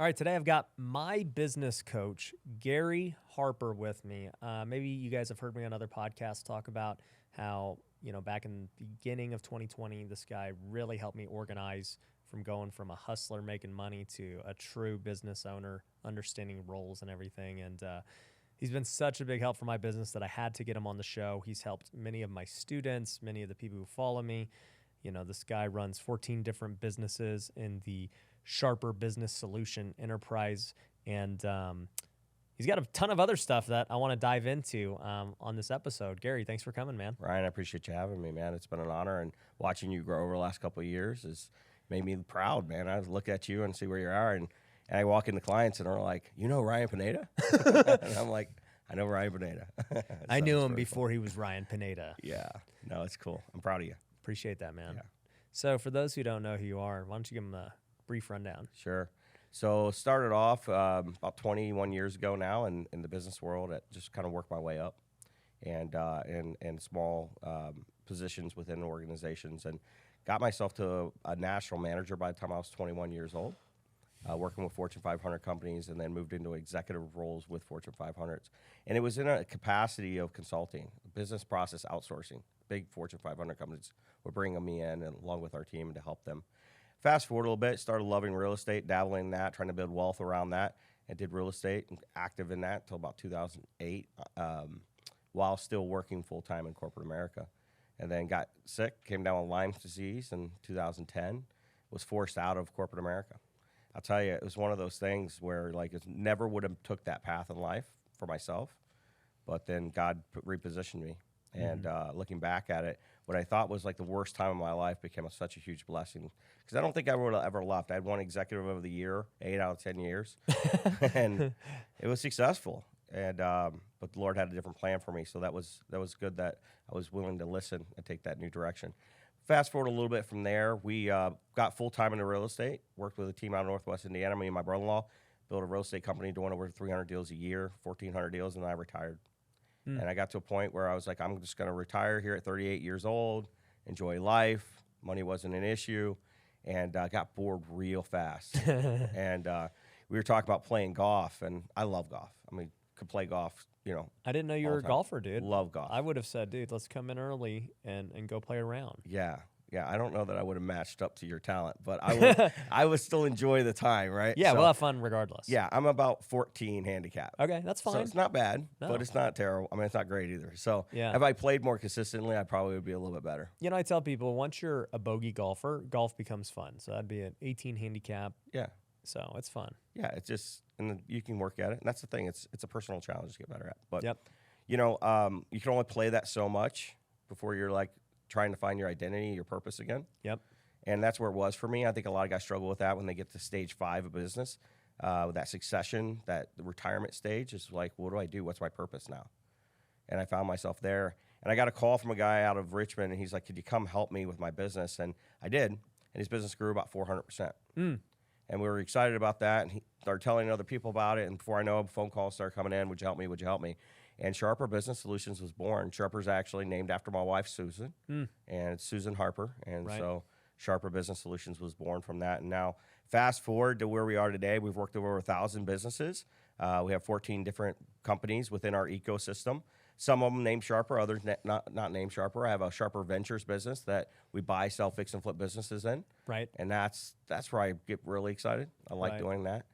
All right, today I've got my business coach, Gary Harper, with me. Maybe you guys have heard me on other podcasts talk about how, back in the beginning of 2020, this guy really helped me organize from going from a hustler making money to a true business owner, understanding roles and everything. And he's been such a big help for my business that I had to get him on the show. He's helped many of my students, many of the people who follow me. This guy runs 14 different businesses in the Sharper Business Solution Enterprise. And he's got a ton of other stuff that I want to dive into on this episode. Gary, thanks for coming, man. Ryan, I appreciate you having me, man. It's been an honor, and watching you grow over the last couple of years has made me proud, man. I look at you and see where you are, and I walk into clients and they're like, Ryan Pineda? And I'm like, I know Ryan Pineda. I knew him before he was Ryan Pineda. Yeah. No, it's cool. I'm proud of you. Appreciate that, man. Yeah. So for those who don't know who you are, why don't you give them a brief rundown? Sure. So started off about 21 years ago now in the business world. I just kind of worked my way up and in small positions within organizations, and got myself to a national manager by the time I was 21 years old, working with Fortune 500 companies, and then moved into executive roles with Fortune 500s. And it was in a capacity of consulting, business process outsourcing. Big Fortune 500 companies were bringing me in and along with our team to help them. Fast forward a little bit, started loving real estate, dabbling in that, trying to build wealth around that, and did real estate, and active in that until about 2008, while still working full-time in corporate America. And then got sick, came down with Lyme disease in 2010, was forced out of corporate America. I'll tell you, it was one of those things where it never would have took that path in life for myself, but then God repositioned me. And looking back at it, what I thought was like the worst time of my life became such a huge blessing, because I don't think I would have ever left. I had won Executive of the Year 8 out of 10 years, and it was successful. And but the Lord had a different plan for me, so that was good that I was willing to listen and take that new direction. Fast forward a little bit from there, we got full-time into real estate, worked with a team out of Northwest Indiana. Me and my brother-in-law built a real estate company doing over 300 deals a year, 1,400 deals, and I retired. And I got to a point where I was like, I'm just going to retire here at 38 years old, enjoy life. Money wasn't an issue, and got bored real fast. And we were talking about playing golf, and I love golf. I mean, could play golf, I didn't know you were a golfer, dude. Love golf. I would have said, dude, let's come in early and go play around. Yeah. I don't know that I would have matched up to your talent, but I would still enjoy the time, right? Yeah, we'll have fun regardless. Yeah, I'm about 14 handicap. Okay, that's fine. So it's not bad, No. but it's not terrible. I mean, it's not great either. So Yeah. if I played more consistently, I probably would be a little bit better. I tell people, once you're a bogey golfer, golf becomes fun. So that'd be an 18 handicap. Yeah. So it's fun. Yeah, it's just, and then you can work at it. And that's the thing. It's a personal challenge to get better at. But, Yep. you can only play that so much before you're trying to find your identity, your purpose again. Yep. And that's where it was for me. I think a lot of guys struggle with that when they get to stage 5 of business. That succession, the retirement stage is like, what do I do? What's my purpose now? And I found myself there. And I got a call from a guy out of Richmond, and he's like, could you come help me with my business? And I did. And his business grew about 400%. And we were excited about that. And he started telling other people about it. And before I know it, phone calls started coming in. Would you help me? Would you help me? And Sharper Business Solutions was born. Sharper's actually named after my wife, Susan, and it's Susan Harper. And so Sharper Business Solutions was born from that. And now fast forward to where we are today. We've worked over 1,000 businesses. We have 14 different companies within our ecosystem. Some of them named Sharper, others not named Sharper. I have a Sharper Ventures business that we buy, sell, fix, and flip businesses in. Right. And that's where I get really excited. I like doing that.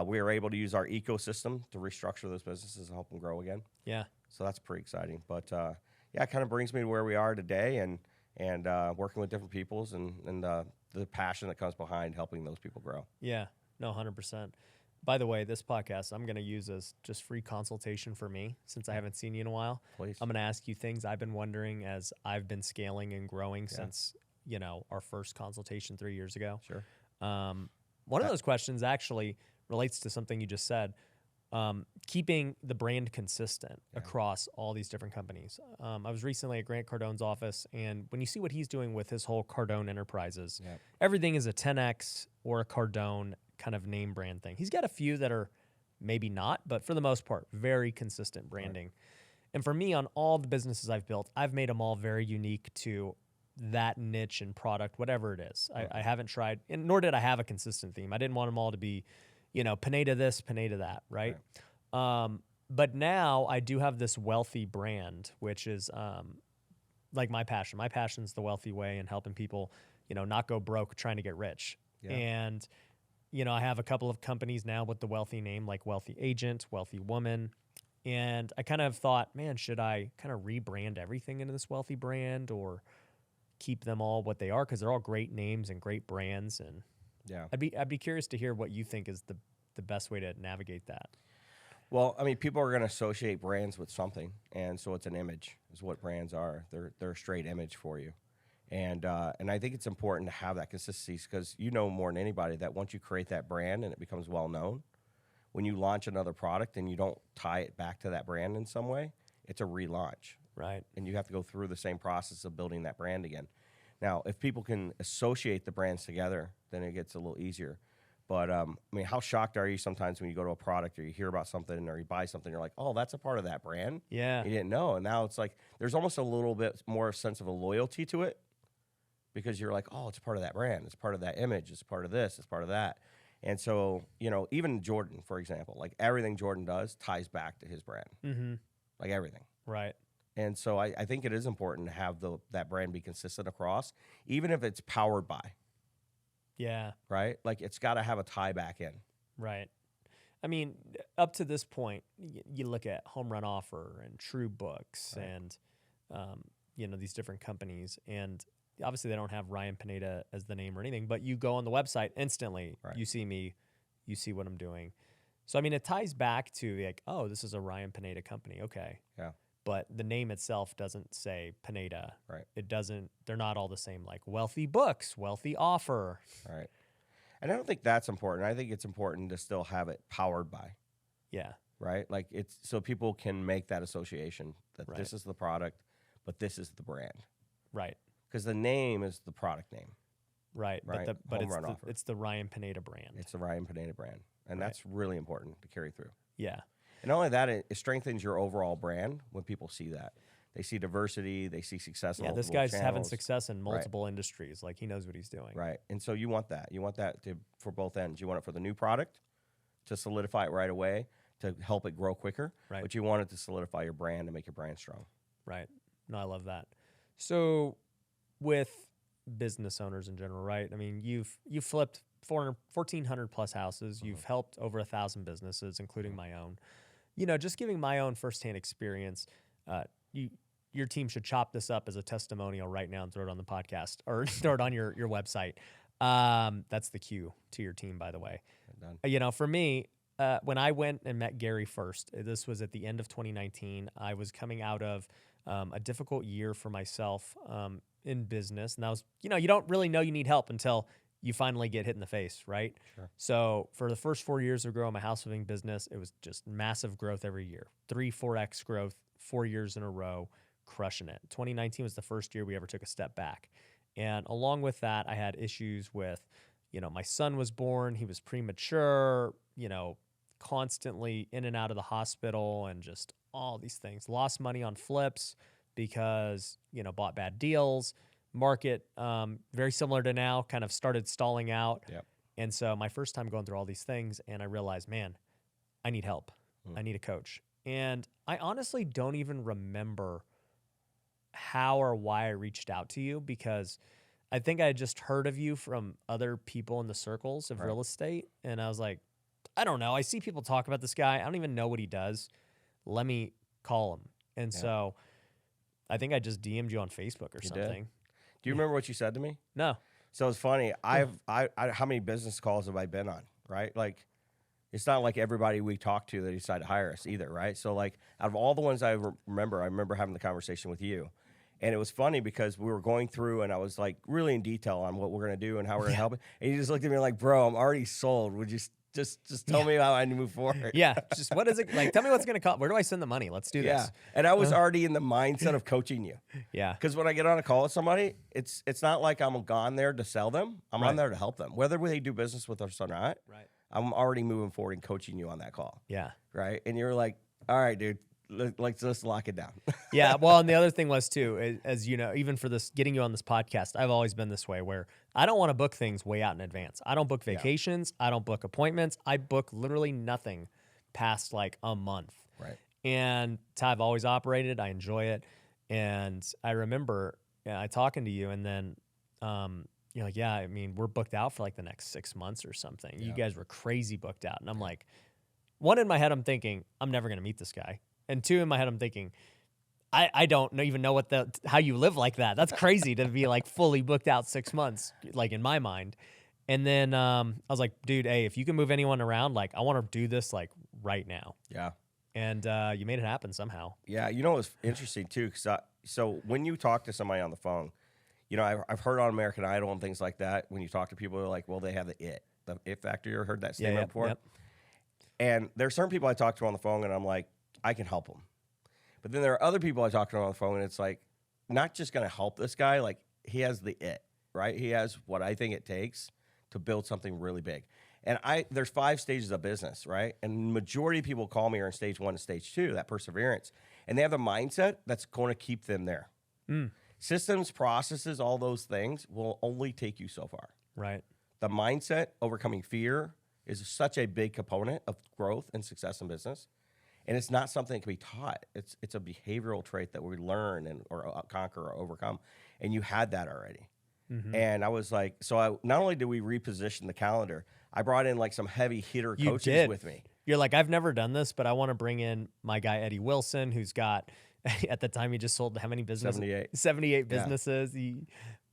We are able to use our ecosystem to restructure those businesses and help them grow again. Yeah. So that's pretty exciting. But it kind of brings me to where we are today, and working with different peoples and the passion that comes behind helping those people grow. Yeah. No, 100%. By the way, this podcast I'm going to use as just free consultation for me, since I haven't seen you in a while. Please. I'm going to ask you things I've been wondering as I've been scaling and growing since, our first consultation 3 years ago. Sure. One of those questions actually relates to something you just said. Keeping the brand consistent across all these different companies. I was recently at Grant Cardone's office, and when you see what he's doing with his whole Cardone Enterprises, everything is a 10X or a Cardone kind of name brand thing. He's got a few that are maybe not, but for the most part, very consistent branding. Right. And for me, on all the businesses I've built, I've made them all very unique to that niche and product, whatever it is. I haven't tried, and nor did I have a consistent theme. I didn't want them all to be, Pineda this, Pineda that, right? But now I do have this wealthy brand, which is like my passion. My passion's the wealthy way and helping people, not go broke trying to get rich. Yeah. And, I have a couple of companies now with the wealthy name, like Wealthy Agent, Wealthy Woman. And I kind of thought, man, should I kind of rebrand everything into this wealthy brand or keep them all what they are? Because they're all great names and great brands. And Yeah. I'd be curious to hear what you think is the best way to navigate that. Well, I mean, people are going to associate brands with something, and so it's an image is what brands are. They're a straight image for you, and I think it's important to have that consistency because more than anybody that once you create that brand and it becomes well known, when you launch another product and you don't tie it back to that brand in some way, it's a relaunch, right? And you have to go through the same process of building that brand again. Now, if people can associate the brands together, then it gets a little easier. But, I mean, how shocked are you sometimes when you go to a product or you hear about something or you buy something, you're like, oh, that's a part of that brand? Yeah. You didn't know. And now it's like there's almost a little bit more sense of a loyalty to it because you're like, oh, it's part of that brand. It's part of that image. It's part of this. It's part of that. And so, even Jordan, for example, like everything Jordan does ties back to his brand. Mm-hmm. Like everything. Right. And so I think it is important to have that brand be consistent across, even if it's powered by. Yeah. Right? Like it's got to have a tie back in. Right. I mean, up to this point, you look at Home Run Offer and True Books and, these different companies. And obviously they don't have Ryan Pineda as the name or anything, but you go on the website instantly, you see me, you see what I'm doing. So, I mean, it ties back to like, oh, this is a Ryan Pineda company. Okay. Yeah. But the name itself doesn't say Pineda. Right. It doesn't, they're not all the same, like Wealthy Books, Wealthy Offer. Right. And I don't think that's important. I think it's important to still have it powered by. Yeah. Right? Like it's so people can make that association that this is the product, but this is the brand. Right. Because the name is the product name. Right. Right. But it's the Ryan Pineda brand. It's the Ryan Pineda brand. And that's really important to carry through. Yeah. And not only that, it strengthens your overall brand when people see that. They see diversity, they see success. Yeah, this guy's having success in multiple industries. Like he knows what he's doing. Right. And so you want that. You want that for both ends. You want it for the new product to solidify it right away, to help it grow quicker. Right. But you want it to solidify your brand and make your brand strong. Right. No, I love that. So with business owners in general, right? I mean, you've flipped 1,400 plus houses. Mm-hmm. You've helped over 1,000 businesses, including my own. Just giving my own firsthand experience, your team should chop this up as a testimonial right now and throw it on the podcast or throw it on your website. That's the cue to your team, by the way. Done. For me, when I went and met Gary first, this was at the end of 2019. I was coming out of a difficult year for myself in business. And that was, you don't really know you need help until you finally get hit in the face, right? Sure. So for the first 4 years of growing my house flipping business, it was just massive growth every year. 3-4x growth, 4 years in a row, crushing it. 2019 was the first year we ever took a step back. And along with that, I had issues with, my son was born, he was premature, constantly in and out of the hospital and just all these things. Lost money on flips because, bought bad deals. Market, very similar to now, kind of started stalling out. Yep. And so my first time going through all these things, and I realized, man, I need help. I need a coach. And I honestly don't even remember how or why I reached out to you, because I think I had just heard of you from other people in the circles of real estate. And I was like, I don't know. I see people talk about this guy. I don't even know what he does. Let me call him. And so I think I just DM'd you on Facebook or something. Do you remember what you said to me? No. So it's funny. I how many business calls have I been on? Right? Like, it's not like everybody we talk to that decide to hire us either, right? So like, out of all the ones I remember having the conversation with you, and it was funny because we were going through, and I was like really in detail on what we're gonna do and how we're gonna help it, and you just looked at me like, "Bro, I'm already sold. Would you just tell me how I need to move forward?" Yeah, just what is it like? Tell me what's gonna cost. Where do I send the money? Let's do this. Yeah, and I was already in the mindset of coaching you. Yeah, because when I get on a call with somebody, it's not like I'm gone there to sell them. I'm on there to help them, whether they do business with us or not. Right. I'm already moving forward and coaching you on that call. Yeah. Right. And you're like, all right, dude, let's lock it down. Yeah. Well, and the other thing was too, as you know, even for this, getting you on this podcast, I've always been this way where I don't want to book things way out in advance. I don't book vacations. I don't book appointments. I book literally nothing past like a month. Right. And it's how I've always operated. I enjoy it. And I remember I talking to you, and then you're like, yeah, I mean, we're booked out for like the next 6 months or something. You guys were crazy booked out. And I'm like, one, in my head, I'm thinking, I'm never going to meet this guy. And two, in my head, I'm thinking, I don't even know how you live like that. That's crazy to be like fully booked out 6 months, like in my mind. And then I was like, dude, hey, if you can move anyone around, like I want to do this like right now. Yeah. And you made it happen somehow. Yeah. You know, it was interesting too. So when you talk to somebody on the phone, you know, I've heard on American Idol and things like that. When you talk to people, they're like, well, they have the it factor. You ever heard that statement before? Yep. And there are certain people I talk to on the phone, and I'm like, I can help them. But then there are other people I talk to on the phone, and it's like, not just going to help this guy. Like, he has the it, right? He has what I think it takes to build something really big. And there's 5 stages of business, right? And majority of people call me are in stage 1 and stage 2, that perseverance. And they have the mindset that's going to keep them there. Systems, processes, all those things will only take you so far. Right. The mindset, overcoming fear, is such a big component of growth and success in business. And it's not something that can be taught. It's a behavioral trait that we learn or conquer or overcome. And you had that already. And I was like, not only did we reposition the calendar, I brought in like some heavy hitter coaches with me. You're like, I've never done this, but I want to bring in my guy, Eddie Wilson, who's got, at the time he just sold how many businesses? 78 businesses.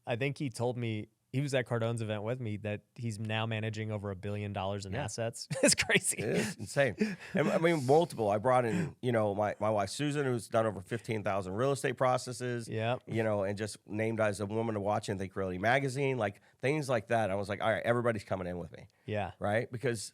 I think he told me, he was at Cardone's event with me, that he's now managing over $1 billion in assets. It's crazy. It is insane. And I mean, multiple. I brought in, you know, my wife, Susan, who's done over 15,000 real estate processes, you know, and just named as a woman to watch in Think Realty magazine, like things like that. I was like, all right, everybody's coming in with me. Yeah. Right. Because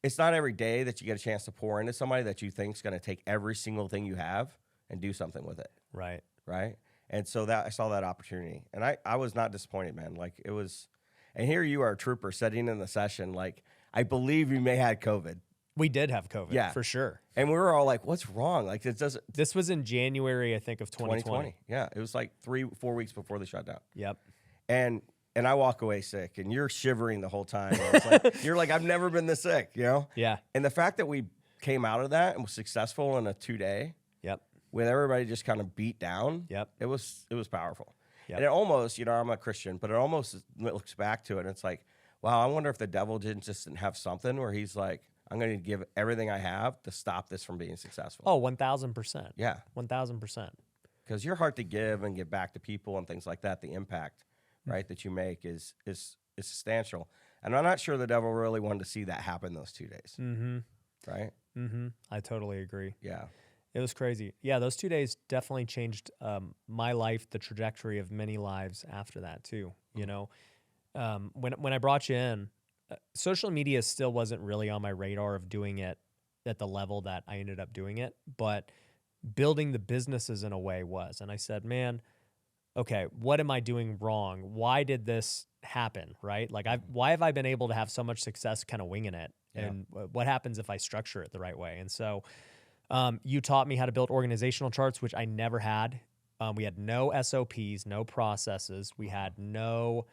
it's not every day that you get a chance to pour into somebody that you think is going to take every single thing you have and do something with it. Right. Right. And so that I saw that opportunity, and I was not disappointed, man. Like it was, and here you are, a trooper, sitting in the session. Like I believe you may had COVID. We did have COVID, for sure. And we were all like, "What's wrong?" Like it doesn't. This was in January, I think, of 2020. Yeah, it was like 3-4 weeks before the shutdown. Yep. And I walk away sick, and you're shivering the whole time. It's like, you're like, "I've never been this sick," you know? Yeah. And the fact that we came out of that and was successful in a 2-day. Yep. With everybody just kind of beat down. Yep. It was powerful. Yep. And it almost, you know, I'm a Christian, but it almost looks back to it. And it's like, wow, I wonder if the devil didn't have something where he's like, I'm going to give everything I have to stop this from being successful. Oh, 1,000%. Yeah. 1,000%. Because your heart to give and give back to people and things like that, the impact, right, that you make is substantial. And I'm not sure the devil really wanted to see that happen those 2 days. Mm-hmm. Right? Mm-hmm. I totally agree. Yeah. It was crazy. Yeah, those 2 days definitely changed my life, the trajectory of many lives after that too. You know, when I brought you in, social media still wasn't really on my radar of doing it at the level that I ended up doing it, but building the businesses in a way was. And I said, man, okay, what am I doing wrong? Why did this happen? Right? Like, why have I been able to have so much success kind of winging it? Yeah. And what happens if I structure it the right way? And so you taught me how to build organizational charts, which I never had. We had no SOPs, no processes. We had no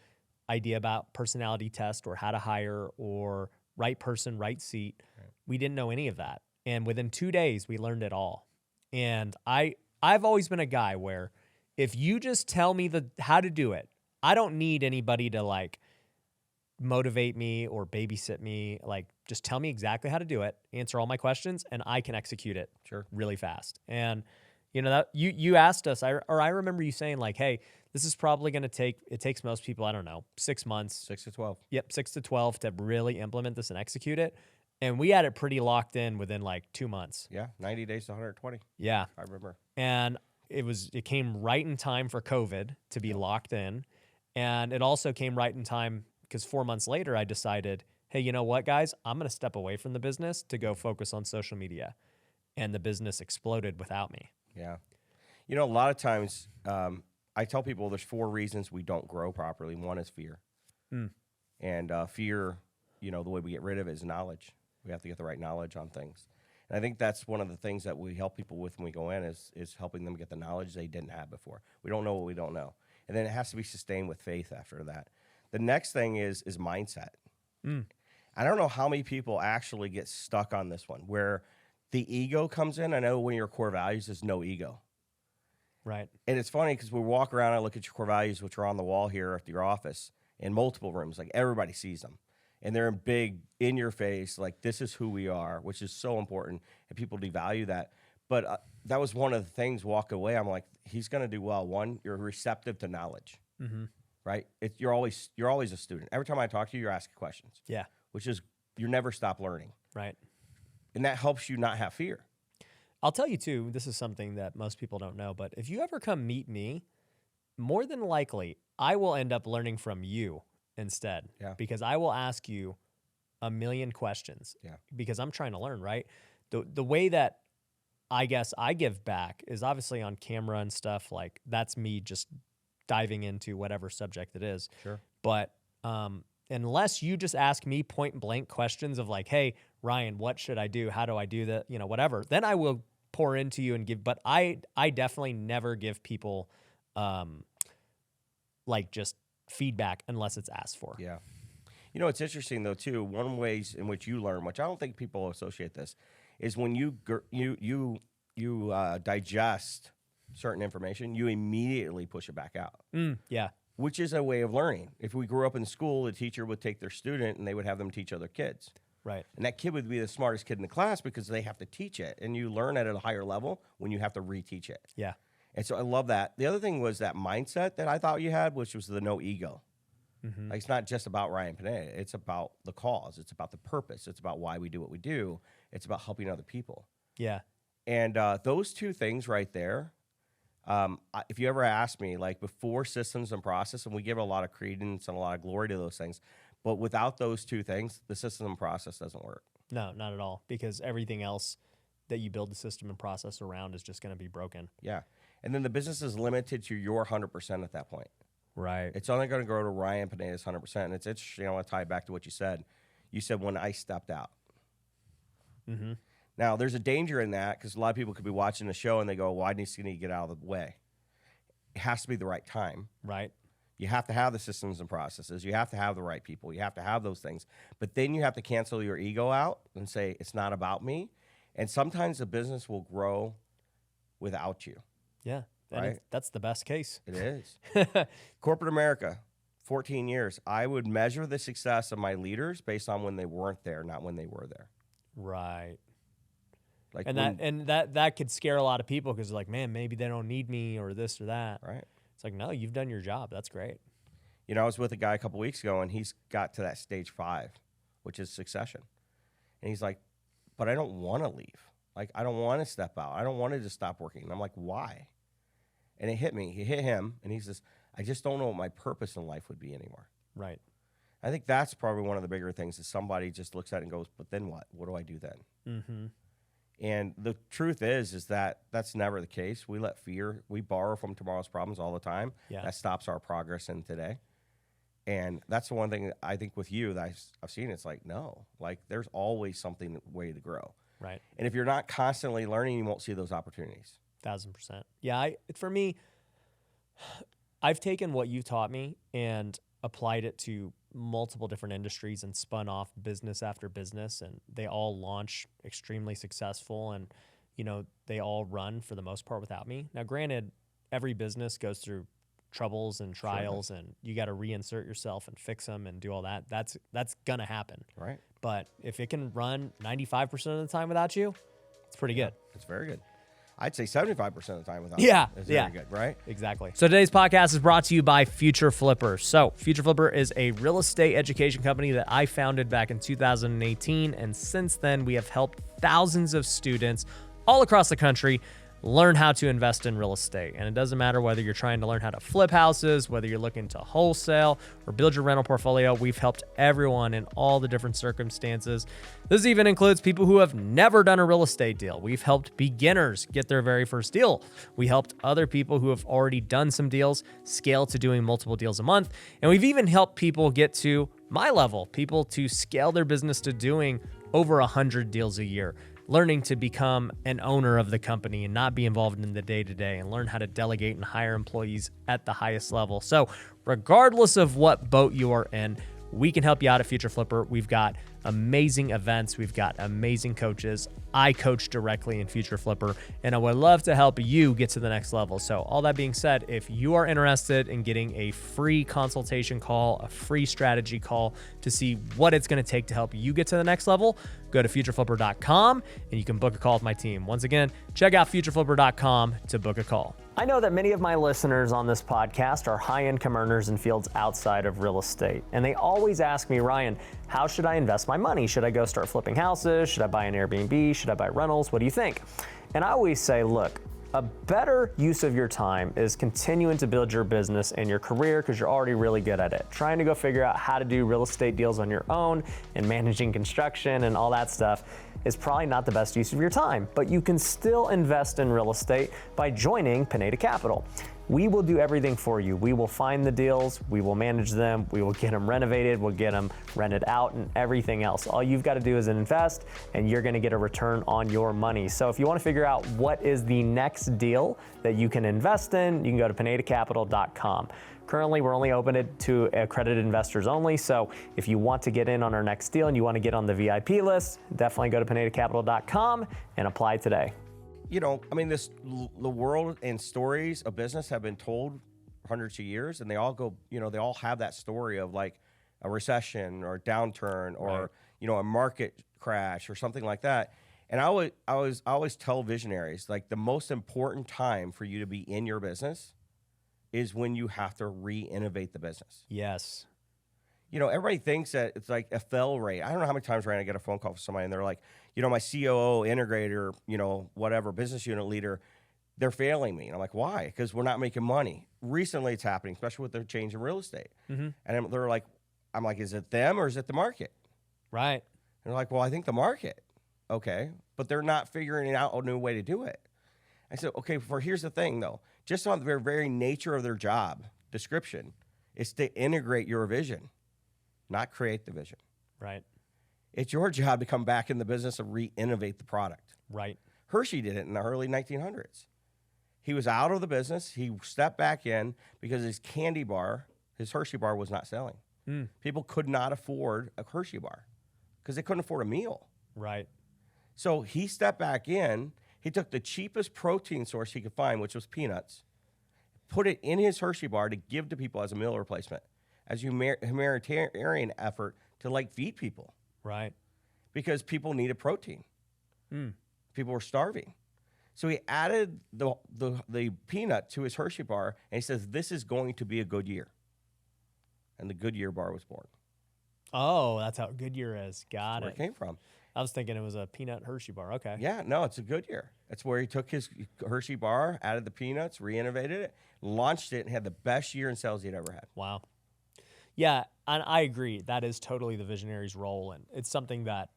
idea about personality test or how to hire or right person, right seat. Right. We didn't know any of that. And within 2 days, we learned it all. And I've always been a guy where if you just tell me how to do it, I don't need anybody to like motivate me or babysit me. Like, just tell me exactly how to do it, answer all my questions, and I can execute it really fast. And you know, that you asked us, I remember you saying like, hey, this is probably going to it takes most people, I don't know, 6 months. 6 to 12. Yep, 6 to 12 to really implement this and execute it. And we had it pretty locked in within like 2 months. Yeah, 90 days to 120. Yeah. I remember. And it came right in time for COVID to be locked in. And it also came right in time because 4 months later, I decided, hey, you know what, guys? I'm going to step away from the business to go focus on social media. And the business exploded without me. Yeah. You know, a lot of times I tell people there's 4 reasons we don't grow properly. One is fear. And fear, you know, the way we get rid of it is knowledge. We have to get the right knowledge on things. And I think that's one of the things that we help people with when we go in is helping them get the knowledge they didn't have before. We don't know what we don't know. And then it has to be sustained with faith after that. The next thing is mindset. I don't know how many people actually get stuck on this one where the ego comes in. I know one of your core values is no ego. Right. And it's funny because we walk around and look at your core values, which are on the wall here at your office in multiple rooms. Like everybody sees them. And they're in big, in your face, like this is who we are, which is so important. And people devalue that. But that was one of the things, walk away. I'm like, he's going to do well. One, you're receptive to knowledge, right? You're always a student. Every time I talk to you, you're asking questions. Yeah. Which is, you never stop learning. Right. And that helps you not have fear. I'll tell you too, this is something that most people don't know, but if you ever come meet me, more than likely, I will end up learning from you instead. Yeah. Because I will ask you a million questions. Yeah. Because I'm trying to learn, right? The way that I guess I give back is obviously on camera and stuff. Like that's me just diving into whatever subject it is. Sure. But unless you just ask me point blank questions of like, hey, Ryan, what should I do? How do I do that? You know, whatever. Then I will pour into you and give. But I definitely never give people like just feedback unless it's asked for. Yeah. You know, it's interesting though too. One ways in which you learn, which I don't think people associate this, is when you digest certain information, you immediately push it back out. Yeah. Which is a way of learning. If we grew up in school, the teacher would take their student and they would have them teach other kids. Right. And that kid would be the smartest kid in the class because they have to teach it. And you learn at a higher level when you have to reteach it. Yeah. And so I love that. The other thing was that mindset that I thought you had, which was the no ego. Like it's not just about Ryan Pineda. It's about the cause. It's about the purpose. It's about why we do what we do. It's about helping other people. Yeah. And those two things right there, if you ever ask me, like before systems and process, and we give a lot of credence and a lot of glory to those things, but without those two things, the system and process doesn't work. No, not at all. Because everything else that you build the system and process around is just going to be broken. Yeah. And then the business is limited to your 100% at that point. Right. It's only going to grow to Ryan Pineda's 100%. And it's interesting, I want to tie it back to what you said. You said when I stepped out. Now, there's a danger in that because a lot of people could be watching the show and they go, well, I need to get out of the way. It has to be the right time. Right. You have to have the systems and processes. You have to have the right people. You have to have those things. But then you have to cancel your ego out and say, it's not about me. And sometimes the business will grow without you. Yeah. And Right? that's the best case. It is. Corporate America, 14 years. I would measure the success of my leaders based on when they weren't there, not when they were there. Right. Like And that could scare a lot of people because like, man, maybe they don't need me or this or that. Right. It's like, no, you've done your job. That's great. You know, I was with a guy a couple weeks ago, and he's got to that stage 5, which is succession. And he's like, but I don't want to leave. Like, I don't want to step out. I don't want to just stop working. And I'm like, why? And it hit me. It hit him, and he says, I just don't know what my purpose in life would be anymore. Right. I think that's probably one of the bigger things is somebody just looks at it and goes, but then what? What do I do then? And the truth is that that's never the case. We let fear, we borrow from tomorrow's problems all the time. Yeah. That stops our progress in today. And that's the one thing that I think with you that I've seen. It's like, no, like there's always something way to grow. Right. And if you're not constantly learning, you won't see those opportunities. 1000%. Yeah. For me, I've taken what you taught me and applied it to multiple different industries and spun off business after business, and they all launch extremely successful, and you know they all run for the most part without me. Now granted, every business goes through troubles and trials, and you got to reinsert yourself and fix them and do all that. That's gonna happen, right? But if it can run 95% of the time without you, it's pretty good. It's very good. I'd say 75% of the time without Yeah, it is very good, right? Exactly. So today's podcast is brought to you by Future Flipper. So Future Flipper is a real estate education company that I founded back in 2018. And since then, we have helped thousands of students all across the country learn how to invest in real estate. And it doesn't matter whether you're trying to learn how to flip houses, whether you're looking to wholesale or build your rental portfolio. We've helped everyone in all the different circumstances. This even includes people who have never done a real estate deal. We've helped beginners get their very first deal. We helped other people who have already done some deals scale to doing multiple deals a month. And we've even helped people get to my level, people to scale their business to doing over 100 deals a year. learning to become an owner of the company and not be involved in the day-to-day, and learn how to delegate and hire employees at the highest level. So regardless of what boat you are in, we can help you out at Future Flipper. We've got amazing events. We've got amazing coaches. I coach directly in Future Flipper, and I would love to help you get to the next level. So all that being said, if you are interested in getting a free consultation call, a free strategy call to see what it's going to take to help you get to the next level, go to futureflipper.com and you can book a call with my team. Once again, check out futureflipper.com to book a call. I know that many of my listeners on this podcast are high income earners in fields outside of real estate. And they always ask me, Ryan, how should I invest my money? Should I go start flipping houses? Should I buy an Airbnb? Should I buy rentals? What do you think? And I always say, look, a better use of your time is continuing to build your business and your career because you're already really good at it. Trying to go figure out how to do real estate deals on your own and managing construction and all that stuff is probably not the best use of your time, but you can still invest in real estate by joining Pineda Capital. We will do everything for you. We will find the deals, we will manage them, we will get them renovated, we'll get them rented out and everything else. All you've got to do is invest and you're gonna get a return on your money. So if you wanna figure out what is the next deal that you can invest in, you can go to pinedacapital.com. Currently, we're only open it to accredited investors only. So if you want to get in on our next deal and you want to get on the VIP list, definitely go to pinedacapital.com and apply today. You know, I mean, the world and stories of business have been told hundreds of years, and they all go, you know, they all have that story of like a recession or a downturn or, right, you know, a market crash or something like that. And I always tell visionaries, like, the most important time for you to be in your business is when you have to re-innovate the business. Yes. You know, everybody thinks that it's like a fail rate. I don't know how many times, Ryan, I get a phone call from somebody and they're like, you know, my COO, integrator, you know, whatever, business unit leader, they're failing me. And I'm like, why? Because we're not making money. Recently it's happening, especially with the change in real estate. Mm-hmm. And they're like, I'm like, is it them or is it the market? Right. And they're like, well, I think the market. Okay. But they're not figuring out a new way to do it. I said, okay, here's the thing though. Just on the very nature of their job description is to integrate your vision, not create the vision. Right. It's your job to come back in the business and re-innovate the product. Right. Hershey did it in the early 1900s. He was out of the business. He stepped back in because his candy bar, his Hershey bar, was not selling. People could not afford a Hershey bar because they couldn't afford a meal. Right. So he stepped back in. He took the cheapest protein source he could find, which was peanuts, put it in his Hershey bar to give to people as a meal replacement, as a humanitarian effort to like feed people. Right. Because people needed protein. People were starving. So he added the peanut to his Hershey bar, and he says, this is going to be a good year. And the Goodyear bar was born. Oh, that's how Goodyear is. Got That's where it came from. I was thinking it was a peanut Hershey bar. Okay. Yeah, no, it's a Goodyear. That's where he took his Hershey bar, added the peanuts, re-innovated it, launched it, and had the best year in sales he'd ever had. Wow. Yeah, and I agree. That is totally the visionary's role. And it's something that,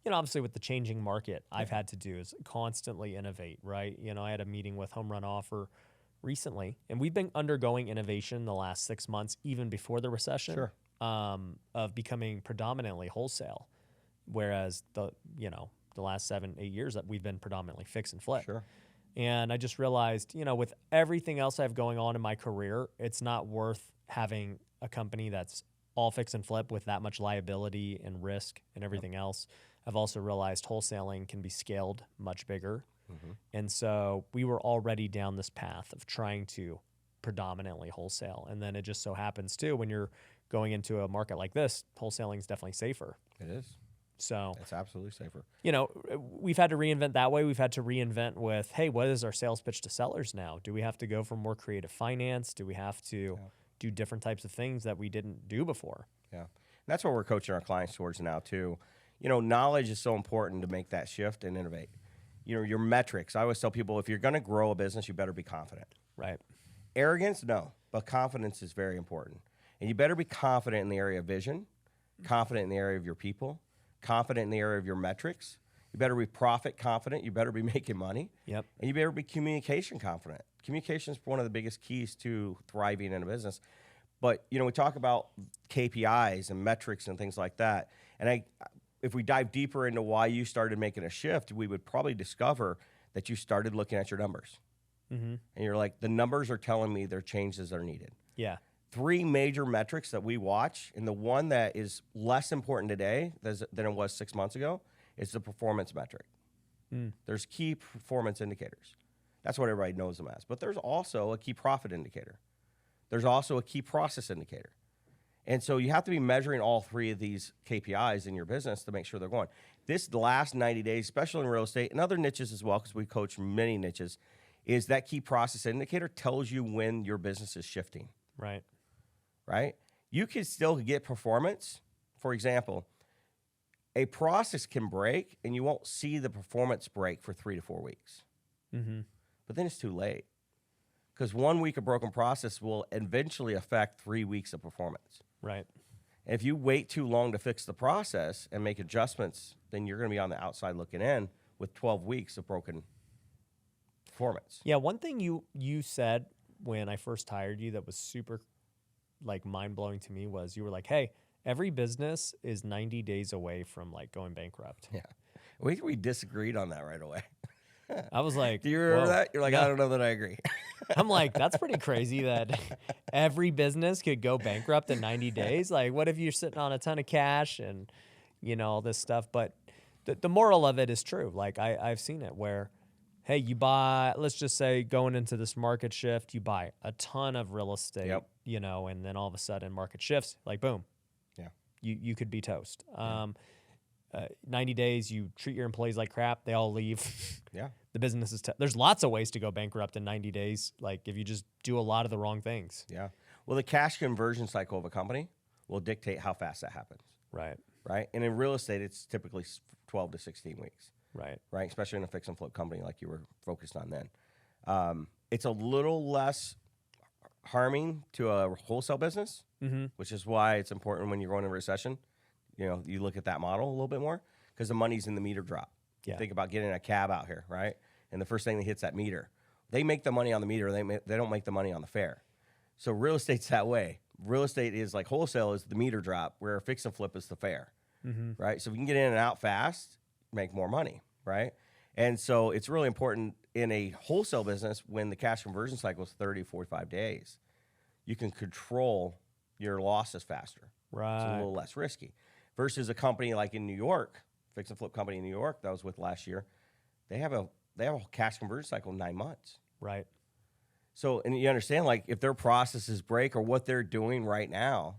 you know, obviously with the changing market, I've had to do is constantly innovate, right? You know, I had a meeting with Home Run Offer recently, and we've been undergoing innovation the last 6 months, even before the recession, Sure. Of becoming predominantly wholesale. Whereas the last 7-8 years that we've been predominantly fix and flip. Sure. And I just realized, you know, with everything else I have going on in my career, it's not worth having a company that's all fix and flip with that much liability and risk and everything else. I've also realized wholesaling can be scaled much bigger. Mm-hmm. And so we were already down this path of trying to predominantly wholesale. And then it just so happens too, when you're going into a market like this, wholesaling is definitely safer. It is. So it's absolutely safer. You know, we've had to reinvent that way. We've had to reinvent with, hey, what is our sales pitch to sellers now? Do we have to go for more creative finance? Do we have to do different types of things that we didn't do before? Yeah. And that's what we're coaching our clients towards now too. You know, knowledge is so important to make that shift and innovate. You know, your metrics. I always tell people, if you're going to grow a business, you better be confident. Right. Arrogance, no, but confidence is very important. And you better be confident in the area of vision, confident in the area of your people, confident in the area of your metrics. You better be profit confident. You better be making money. Yep. And you better be communication confident. Communication is one of the biggest keys to thriving in a business. But, you know, we talk about KPIs and metrics and things like that. And if we dive deeper into why you started making a shift, we would probably discover that you started looking at your numbers. Mm-hmm. And you're like, the numbers are telling me there are changes that are needed. Yeah. 3 major metrics that we watch, and the one that is less important today than it was 6 months ago is the performance metric. There's key performance indicators. That's what everybody knows them as. But there's also a key profit indicator. There's also a key process indicator. And so you have to be measuring all 3 of these KPIs in your business to make sure they're going. The last 90 days, especially in real estate and other niches as well, because we coach many niches, is that key process indicator tells you when your business is shifting. Right. Right? You can still get performance. For example, a process can break and you won't see the performance break for 3 to 4 weeks. Mm-hmm. But then it's too late, because 1 week of broken process will eventually affect 3 weeks of performance. Right. And if you wait too long to fix the process and make adjustments, then you're going to be on the outside looking in with 12 weeks of broken performance. Yeah. One thing you said when I first hired you that was super like mind blowing to me was you were like, hey, every business is 90 days away from like going bankrupt. Yeah. We disagreed on that right away. I was like, do you remember whoa. that? You're like, No. I don't know that I agree. I'm like, that's pretty crazy that every business could go bankrupt in 90 days. Like, what if you're sitting on a ton of cash and, you know, all this stuff? But the moral of it is true. Like, I've seen it where, hey, you buy, let's just say going into this market shift, you buy a ton of real estate, Yep. you know, and then all of a sudden market shifts, like, boom. Yeah. You could be toast. 90 days, you treat your employees like crap. They all leave. Yeah. The business is, there's lots of ways to go bankrupt in 90 days. Like if you just do a lot of the wrong things. Yeah. Well, the cash conversion cycle of a company will dictate how fast that happens. Right. Right. And in real estate, it's typically 12 to 16 weeks. Right. Right. Especially in a fix and flip company like you were focused on then. It's a little less harming to a wholesale business, which is why it's important when you're going into recession. You know, you look at that model a little bit more because the money's in the meter drop. Yeah. Think about getting a cab out here, right? And the first thing that hits that meter, they make the money on the meter. They don't make the money on the fare. So real estate's that way. Real estate is like wholesale is the meter drop, where fix and flip is the fare, right? So if you can get in and out fast, make more money, right? And so it's really important in a wholesale business when the cash conversion cycle is 30, 45 days, you can control your losses faster. Right. It's a little less risky. Versus a company like in New York, fix and flip company in New York that I was with last year, they have a cash conversion cycle in 9 months. Right. So, and you understand, like, if their processes break or what they're doing right now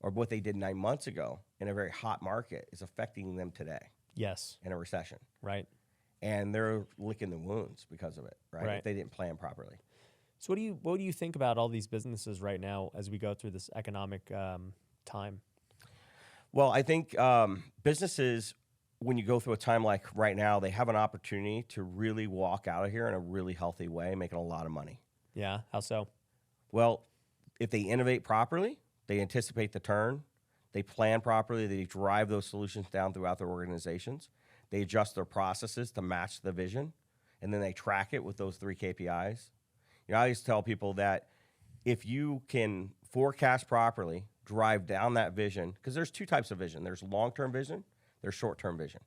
or what they did 9 months ago in a very hot market is affecting them today Yes. in a recession. Right. And they're licking the wounds because of it, right? If they didn't plan properly. So what do you think about all these businesses right now as we go through this economic time? Well, I think businesses, when you go through a time like right now, they have an opportunity to really walk out of here in a really healthy way, making a lot of money. Yeah. How so? Well, if they innovate properly, they anticipate the turn, they plan properly, they drive those solutions down throughout their organizations, they adjust their processes to match the vision, and then they track it with those 3 KPIs. You know, I always tell people that if you can forecast properly, drive down that vision, because there's 2 types of vision. There's long-term vision, there's short-term vision,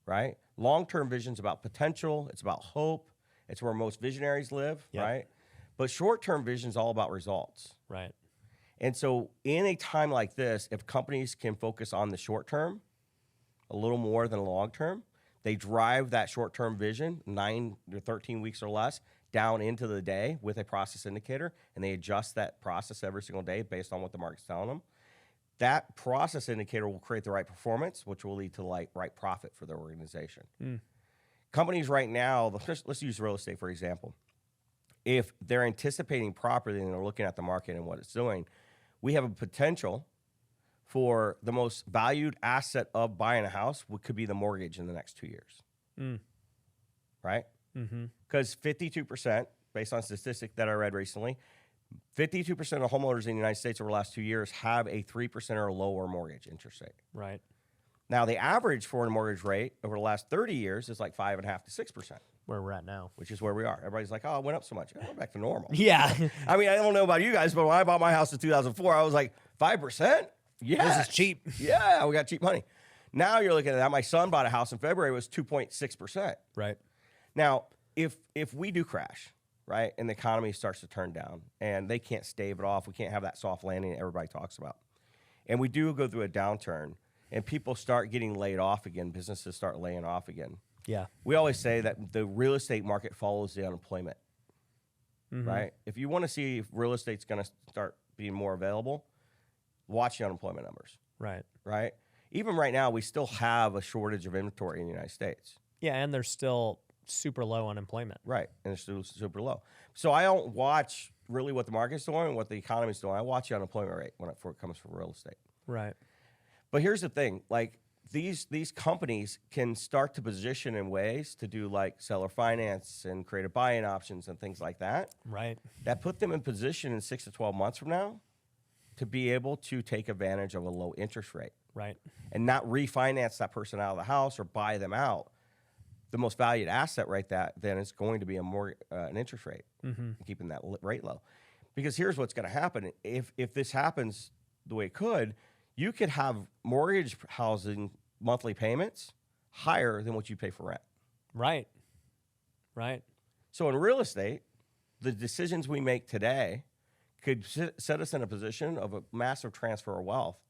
right? Long-term vision is about potential, it's about hope, it's where most visionaries live, right? But short-term vision is all about results. Right. And so in a time like this, if companies can focus on the short term a little more than the long term, they drive that short-term vision, 9 to 13 weeks or less, down into the day with a process indicator, and they adjust that process every single day based on what the market's telling them. That process indicator will create the right performance, which will lead to right profit for their organization. Companies right now, let's use real estate, for example. If they're anticipating properly and they're looking at the market and what it's doing, we have a potential for the most valued asset of buying a house, what could be the mortgage in the next 2 years. Right? Because 52%, based on a statistic that I read recently, 52% of homeowners in the United States over the last 2 years have a 3% or lower mortgage interest rate. Right. Now, the average for a mortgage rate over the last 30 years is like 5.5% to 6%. Where we're at now. Which is where we are. Everybody's like, oh, it went up so much. It went back to normal. Yeah. I mean, I don't know about you guys, but when I bought my house in 2004, I was like, 5%? Yeah. This is cheap. Yeah, we got cheap money. Now you're looking at that. My son bought a house in February, it was 2.6%. Right. Now, if we do crash, right, and the economy starts to turn down and they can't stave it off, we can't have that soft landing that everybody talks about, and we do go through a downturn and people start getting laid off again, businesses start laying off again. Yeah. We always say that the real estate market follows the unemployment, right? If you want to see if real estate's going to start being more available, watch the unemployment numbers, Right. right? Even right now, we still have a shortage of inventory in the United States. Yeah, and there's still super low unemployment. Right, and it's still super low. So I don't watch really what the market's doing and what the economy's doing. I watch the unemployment rate when it comes from real estate. Right. But here's the thing, like these companies can start to position in ways to do like seller finance and creative buying options and things like that. Right. That put them in position in 6 to 12 months from now to be able to take advantage of a low interest rate. Right. And not refinance that person out of the house or buy them out. The most valued asset right then is going to be an interest rate, keeping that rate low. Because here's what's going to happen. If this happens the way it could, you could have mortgage housing monthly payments higher than what you pay for rent. Right. Right. So in real estate, the decisions we make today could set us in a position of a massive transfer of wealth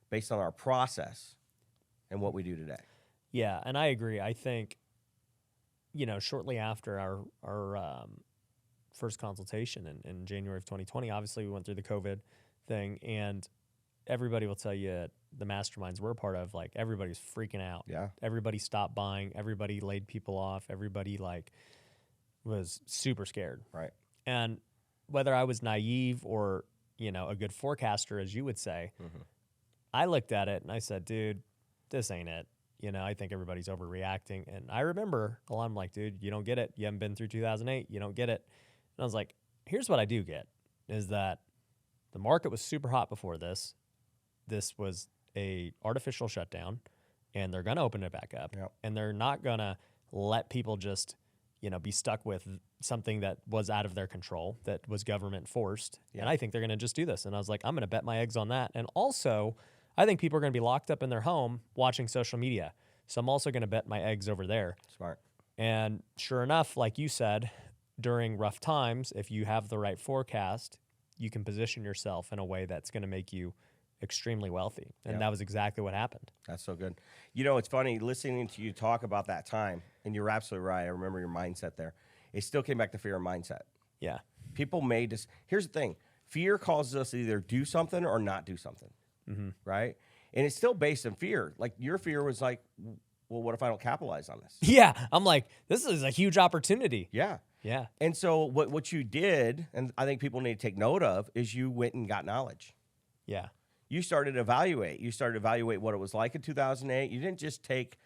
based on our process and what we do today. Yeah, and I agree. I think, shortly after our first consultation in January of 2020, obviously we went through the COVID thing, and everybody will tell you the masterminds we're a part of, like everybody's freaking out. Yeah. Everybody stopped buying. Everybody laid people off. Everybody was super scared. Right. And whether I was naive or, a good forecaster, as you would say, I looked at it and I said, dude, this ain't it. I think everybody's overreacting. And I remember, I'm like, dude, you don't get it. You haven't been through 2008. You don't get it. And I was like, here's what I do get, is that the market was super hot before this. This was a artificial shutdown, and they're going to open it back up. Yep. And they're not going to let people just, be stuck with something that was out of their control, that was government forced. Yeah. And I think they're going to just do this. And I was like, I'm going to bet my eggs on that. And also, I think people are going to be locked up in their home watching social media. So I'm also going to bet my eggs over there. Smart. And sure enough, like you said, during rough times, if you have the right forecast, you can position yourself in a way that's going to make you extremely wealthy. And that was exactly what happened. That's so good. It's funny listening to you talk about that time, and you're absolutely right. I remember your mindset there. It still came back to fear and mindset. Yeah. People made this. Here's the thing. Fear causes us to either do something or not do something, right? And it's still based in fear. Like your fear was like, well, what if I don't capitalize on this? Yeah. I'm like, this is a huge opportunity. Yeah. Yeah. And so what you did, and I think people need to take note of, is you went and got knowledge. Yeah. You started to evaluate. You started to evaluate what it was like in 2008. You didn't just take,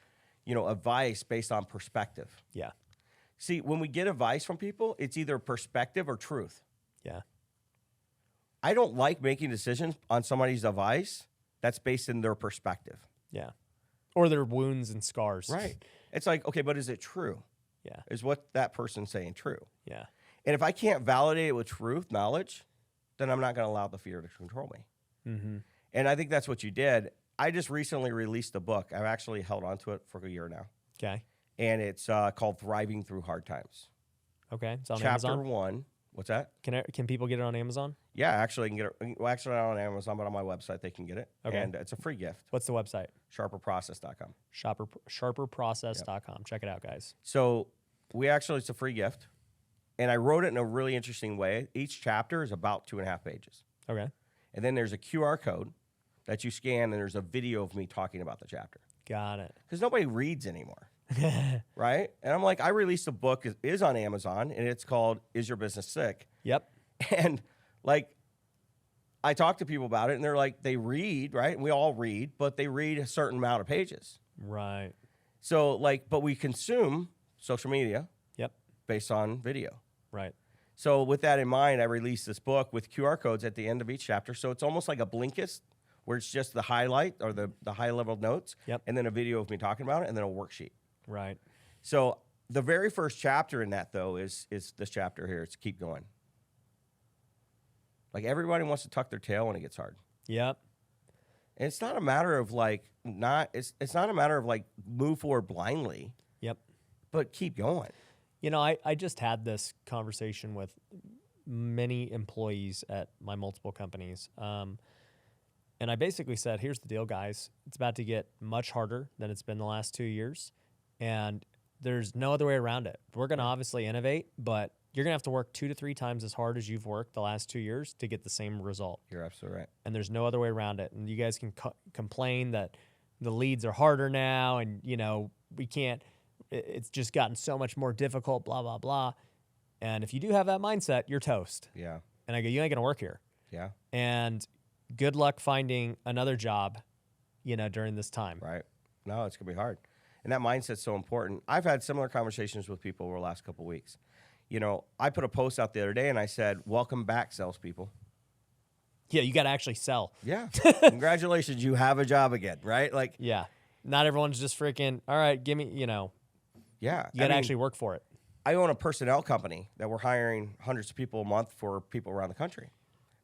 advice based on perspective. Yeah. See, when we get advice from people, it's either perspective or truth. Yeah. I don't like making decisions on somebody's advice that's based in their perspective. Yeah. Or their wounds and scars. Right. It's like, okay, but is it true? Yeah. Is what that person's saying true? Yeah. And if I can't validate it with truth, knowledge, then I'm not going to allow the fear to control me. And I think that's what you did. I just recently released a book. I've actually held on to it for a year now. Okay. And it's called Thriving Through Hard Times. Okay. It's on Chapter Amazon. 1. What's that? Can people get it on Amazon? Yeah, actually, I can get it. Well, actually, not on Amazon, but on my website, they can get it. Okay. And it's a free gift. What's the website? Sharperprocess.com. Sharperprocess.com. Check it out, guys. So it's a free gift. And I wrote it in a really interesting way. Each chapter is about 2.5 pages. Okay. And then there's a QR code that you scan, and there's a video of me talking about the chapter. Got it. Because nobody reads anymore, right? And I'm like, I released a book, it is on Amazon, and it's called Is Your Business Sick? Yep. And like, I talk to people about it, and they're like, they read, right? And we all read, but they read a certain amount of pages. Right. So but we consume social media Yep. based on video. Right. So with that in mind, I released this book with QR codes at the end of each chapter. So it's almost like a Blinkist, where it's just the highlight or the high-level notes, Yep. and then a video of me talking about it, and then a worksheet. Right. So the very first chapter in that, though, is this chapter here. It's keep going. Like, everybody wants to tuck their tail when it gets hard. Yep. it's not a matter of like it's not a matter of like move forward blindly, Yep. but keep going. I just had this conversation with many employees at my multiple companies. And I basically said, here's the deal, guys. It's about to get much harder than it's been the last 2 years. And there's no other way around it. We're going to obviously innovate, but you're going to have to work 2 to 3 times as hard as you've worked the last 2 years to get the same result. You're absolutely right. And there's no other way around it. And you guys can complain that the leads are harder now and, we can't, it's just gotten so much more difficult, blah, blah, blah. And if you do have that mindset, you're toast. Yeah. And I go, you ain't going to work here. Yeah. And good luck finding another job, during this time. Right. No, it's going to be hard. And that mindset's so important. I've had similar conversations with people over the last couple of weeks. I put a post out the other day and I said, welcome back, salespeople. Yeah, you got to actually sell. Yeah. Congratulations, you have a job again, right? Like, yeah. Not everyone's just freaking, all right, give me, yeah. You got to actually work for it. I own a personnel company that we're hiring hundreds of people a month for people around the country.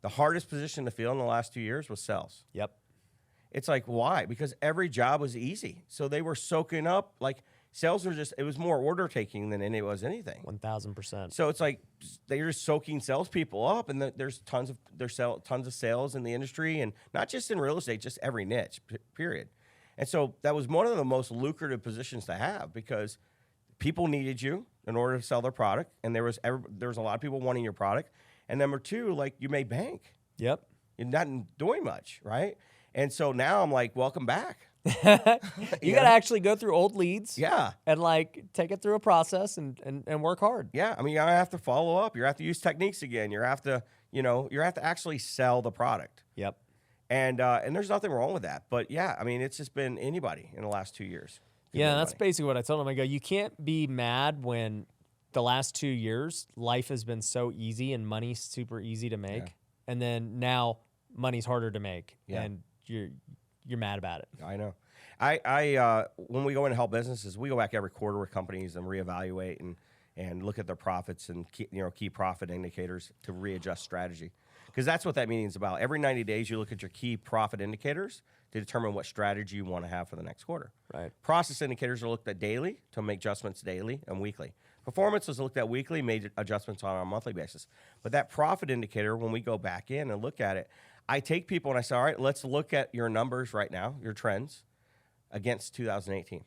The hardest position to fill in the last 2 years was sales. Yep. It's like, why? Because every job was easy. So they were soaking up, like, sales were it was more order taking than it was anything. 1,000%. So it's like they're just soaking salespeople up, and there's tons of sales in the industry, and not just in real estate, just every niche, period. And so that was one of the most lucrative positions to have because people needed you in order to sell their product, and there was a lot of people wanting your product. And number two, like, you made bank. Yep. You're not doing much, right? And so now I'm like, welcome back. You got to actually go through old leads. Yeah. And like take it through a process and work hard. Yeah. I mean, you have to follow up. You have to use techniques again. You have to actually sell the product. Yep. And there's nothing wrong with that. But yeah, I mean, it's just been anybody in the last 2 years. Yeah, that's basically what I told him. I go, you can't be mad when the last 2 years life has been so easy and money's super easy to make. Yeah. And then now money's harder to make. Yeah. And you're mad about it. I know. I when we go in to help businesses, we go back every quarter with companies and reevaluate and look at their profits and key profit indicators to readjust strategy. Because that's what that meeting is about. Every 90 days, you look at your key profit indicators to determine what strategy you want to have for the next quarter. Right. Process indicators are looked at daily to make adjustments daily and weekly. Performance is looked at weekly, made adjustments on a monthly basis. But that profit indicator, when we go back in and look at it, I take people and I say, all right, let's look at your numbers right now, your trends, against 2018.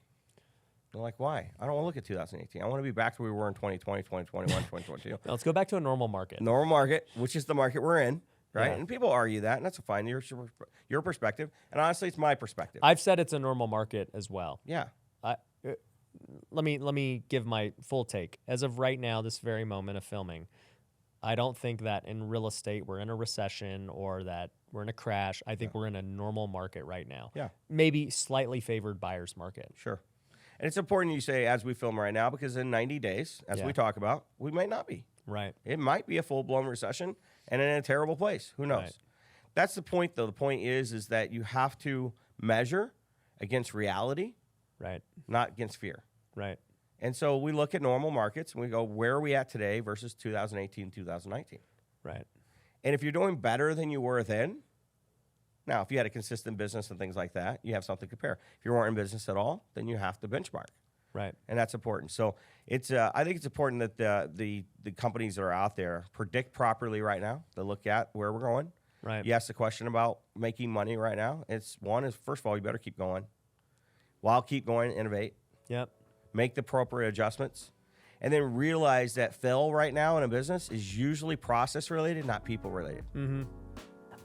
They're like, why? I don't want to look at 2018. I want to be back to where we were in 2020, 2021, 2022. Now let's go back to a normal market. Normal market, which is the market we're in, right? Yeah. And people argue that, and that's fine. Your perspective. And honestly, it's my perspective. I've said it's a normal market as well. Yeah. Let me give my full take. As of right now, this very moment of filming, I don't think that in real estate we're in a recession or that we're in a crash. I think we're in a normal market right now. Yeah. Maybe slightly favored buyer's market. Sure. And it's important you say as we film right now because in 90 days, as we talk about, we might not be. Right. It might be a full-blown recession and in a terrible place. Who knows? Right. That's the point, though. The point is that you have to measure against reality, right? Not against fear. Right. And so we look at normal markets and we go, where are we at today versus 2018, 2019? Right. And if you're doing better than you were then, now, if you had a consistent business and things like that, you have something to compare. If you weren't in business at all, then you have to benchmark. Right. And that's important. So it's I think it's important that the companies that are out there predict properly right now. They look at where we're going. Right. You asked the question about making money right now. First of all, you better keep going. While keep going, innovate. Yep. Make the appropriate adjustments. And then realize that fail right now in a business is usually process related, not people related. Mm-hmm.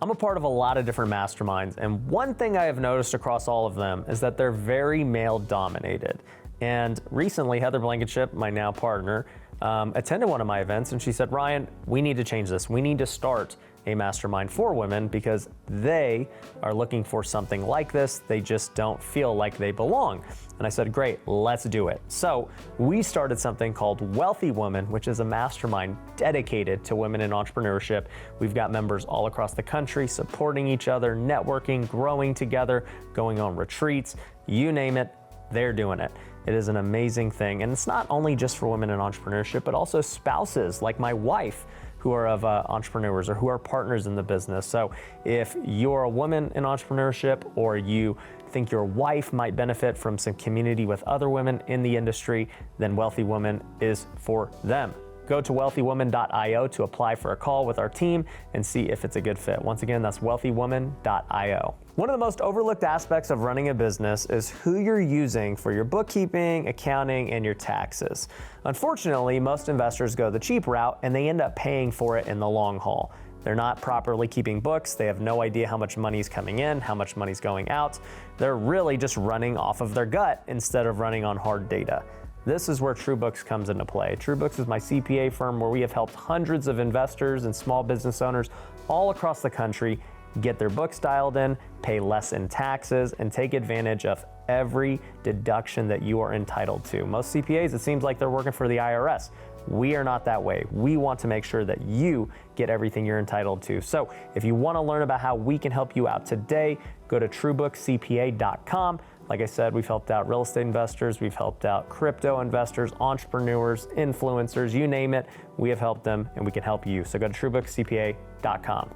I'm a part of a lot of different masterminds, and one thing I have noticed across all of them is that they're very male dominated. And recently, Heather Blankenship, my now partner, attended one of my events, and she said, Ryan, we need to change this. We need to start a mastermind for women because they are looking for something like this. They just don't feel like they belong. And I said, great, let's do it. So we started something called Wealthy Women, which is a mastermind dedicated to women in entrepreneurship. We've got members all across the country supporting each other, networking, growing together, going on retreats, you name it, they're doing it. It is an amazing thing. And it's not only just for women in entrepreneurship, but also spouses like my wife, who are of entrepreneurs or who are partners in the business. So if you're a woman in entrepreneurship, or you think your wife might benefit from some community with other women in the industry, then Wealthy Woman is for them. Go to wealthywoman.io to apply for a call with our team and see if it's a good fit. Once again, that's wealthywoman.io. One of the most overlooked aspects of running a business is who you're using for your bookkeeping, accounting, and your taxes. Unfortunately, most investors go the cheap route and they end up paying for it in the long haul. They're not properly keeping books. They have no idea how much money is coming in, how much money is going out. They're really just running off of their gut instead of running on hard data. This is where TrueBooks comes into play. TrueBooks is my CPA firm where we have helped hundreds of investors and small business owners all across the country get their books dialed in, pay less in taxes, and take advantage of every deduction that you are entitled to. Most CPAs, it seems like they're working for the IRS. We are not that way. We want to make sure that you get everything you're entitled to. So if you want to learn about how we can help you out today, go to truebookcpa.com. Like I said, we've helped out real estate investors, we've helped out crypto investors, entrepreneurs, influencers, you name it. We have helped them and we can help you. So go to truebookcpa.com.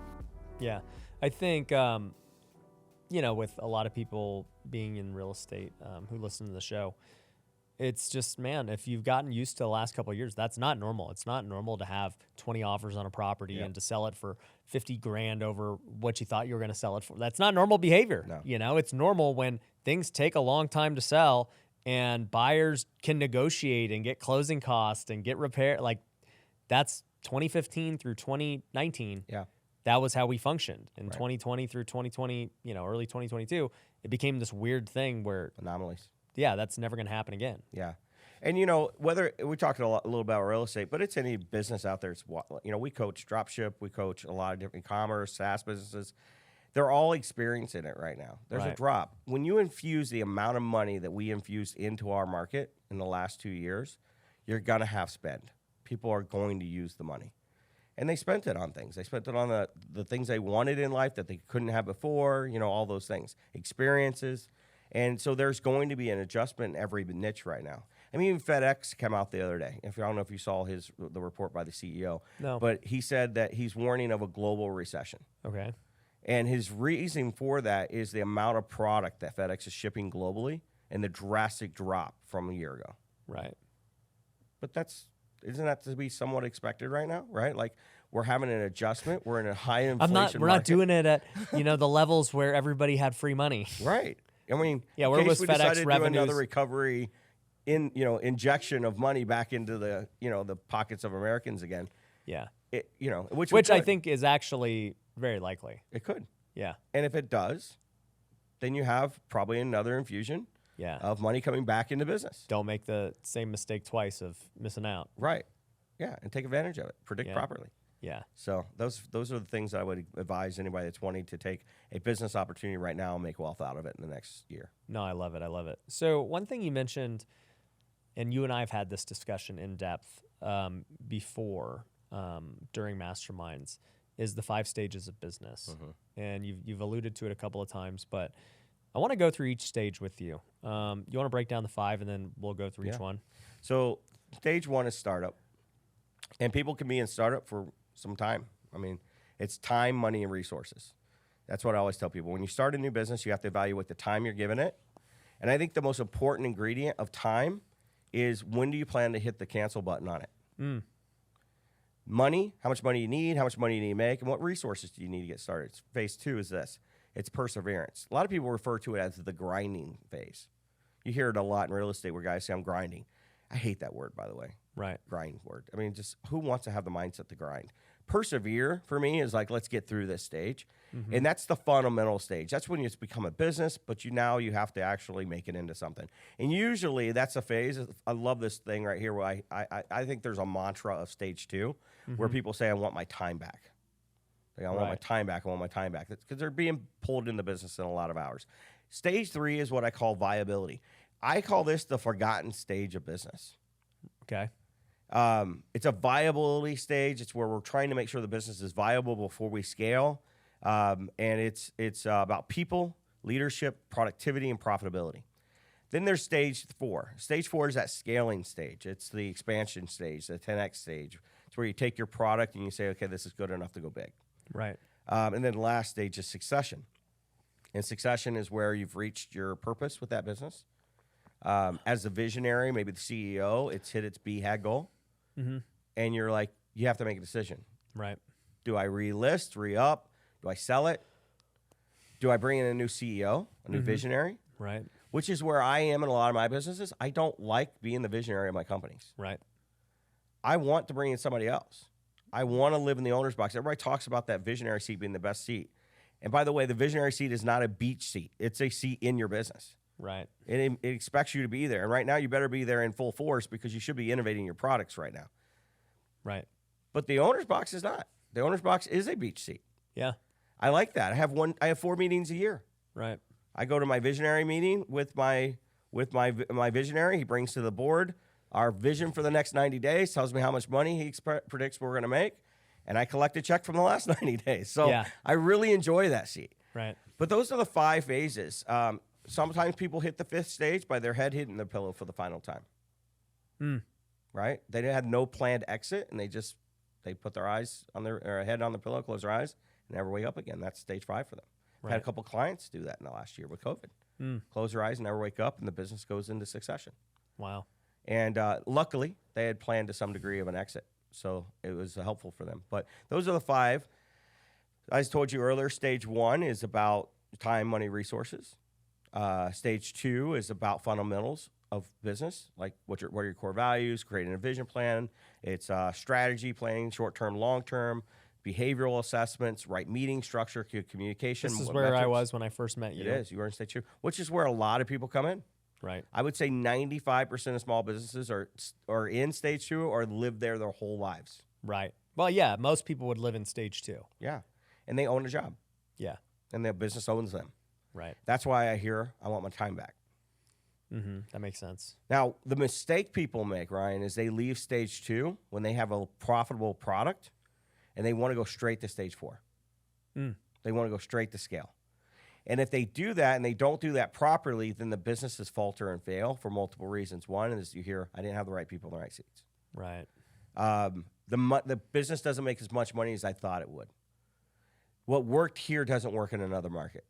Yeah, I think, with a lot of people being in real estate who listen to the show, it's just, man, if you've gotten used to the last couple of years, that's not normal. It's not normal to have 20 offers on a property and to sell it for 50 grand over what you thought you were going to sell it for. That's not normal behavior. No. It's normal when things take a long time to sell and buyers can negotiate and get closing costs and get repair. Like, that's 2015 through 2019. Yeah. That was how we functioned. In 2020 through 2020, early 2022, it became this weird thing where anomalies. Yeah, that's never going to happen again. Yeah. And, whether we talked a little about real estate, but it's any business out there. It's, we coach dropship. We coach a lot of different e-commerce, SaaS businesses. They're all experiencing it right now. There's a drop. When you infuse the amount of money that we infused into our market in the last 2 years, you're going to have spend. People are going to use the money. And they spent it on things. They spent it on the things they wanted in life that they couldn't have before, all those things, experiences. And so there's going to be an adjustment in every niche right now. I mean, even FedEx came out the other day. I don't know if you saw the report by the CEO. No. But he said that he's warning of a global recession. Okay. And his reason for that is the amount of product that FedEx is shipping globally and the drastic drop from a year ago. Right. But isn't that to be somewhat expected right now, right? Like, we're having an adjustment. We're in a high inflation We're not doing it at, the levels where everybody had free money. Right. I mean, where was FedEx revenues? Do another recovery injection of money back into the, the pockets of Americans again. Yeah. Which I think is actually very likely. It could. Yeah. And if it does, then you have probably another infusion of money coming back into business. Don't make the same mistake twice of missing out. Right. Yeah. And take advantage of it. Predict properly. Yeah. So those are the things I would advise anybody that's wanting to take a business opportunity right now and make wealth out of it in the next year. No, I love it. I love it. So one thing you mentioned, and you and I have had this discussion in depth before during masterminds, is the 5 stages of business. Mm-hmm. And you've alluded to it a couple of times, but I want to go through each stage with you. You want to break down the 5 and then we'll go through each one? So stage 1 is startup. And people can be in startup for some time. I mean, it's time, money, and resources. That's what I always tell people. When you start a new business, you have to evaluate the time you're giving it. And I think the most important ingredient of time is, when do you plan to hit the cancel button on it? Money, how much money you need, how much money you need to make, and what resources do you need to get started? Phase 2 is this. It's perseverance. A lot of people refer to it as the grinding phase. You hear it a lot in real estate where guys say, I'm grinding. I hate that word, by the way. Right. Grind word. I mean, just who wants to have the mindset to grind? Persevere, for me, is like, let's get through this stage. Mm-hmm. And that's the fundamental stage. That's when it's become a business, but you have to actually make it into something. And usually that's a phase. I love this thing right here where I think there's a mantra of stage 2 where people say, I want my time back. Like, I want my time back. I want my time back. That's because they're being pulled in the business in a lot of hours. Stage 3 is what I call viability. I call this the forgotten stage of business. Okay. It's a viability stage. It's where we're trying to make sure the business is viable before we scale. And it's about people, leadership, productivity, and profitability. Then there's stage 4. Stage 4 is that scaling stage. It's the expansion stage, the 10X stage. It's where you take your product and you say, okay, this is good enough to go big. Right. And then the last stage is succession. And succession is where you've reached your purpose with that business. As a visionary, maybe the CEO, it's hit its BHAG goal. And you're like, you have to make a decision. Right. Do I relist, re-up? Do I sell it? Do I bring in a new CEO, a new visionary? Right. Which is where I am in a lot of my businesses. I don't like being the visionary of my companies. Right. I want to bring in somebody else. I want to live in the owner's box. Everybody talks about that visionary seat being the best seat. And by the way, the visionary seat is not a beach seat. It's a seat in your business. Right. It expects you to be there. And right now, you better be there in full force because you should be innovating your products right now. Right. But the owner's box is not. The owner's box is a beach seat. Yeah. I like that. I have 4 meetings a year. Right. I go to my visionary meeting with my visionary. He brings to the board our vision for the next 90 days, tells me how much money he predicts we're going to make, and I collect a check from the last 90 days. So Yeah. I really enjoy that seat. Right. But those are the 5 phases. Sometimes people hit the 5th stage by their head hitting the pillow for the final time. Right? They had no planned exit, and they put their eyes on their head on the pillow, close their eyes, and never wake up again. That's stage 5 for them. Right. Had a couple clients do that in the last year with COVID. Close their eyes and never wake up, and the business goes into succession. Wow. And luckily, they had planned to some degree of an exit, so it was helpful for them. But those are the 5. As I told you earlier, stage 1 is about time, money, resources. Stage 2 is about fundamentals of business, like what are your core values, creating a vision plan. It's strategy planning, short-term, long-term, behavioral assessments, right meeting structure, communication. This is where I was when I first met you. It is. You were in stage 2, which is where a lot of people come in. Right. I would say 95% of small businesses are in stage 2 or live there their whole lives. Right. Well, yeah, most people would live in stage 2. Yeah. And they own a job. Yeah. And their business owns them. Right. That's why I hear I want my time back. That makes sense. Now, the mistake people make, Ryan, is they leave stage 2 when they have a profitable product and they want to go straight to stage 4. They want to go straight to scale. And if they do that and they don't do that properly, then the businesses falter and fail for multiple reasons. One is you hear, I didn't have the right people in the right seats. Right. The business doesn't make as much money as I thought it would. What worked here doesn't work in another market,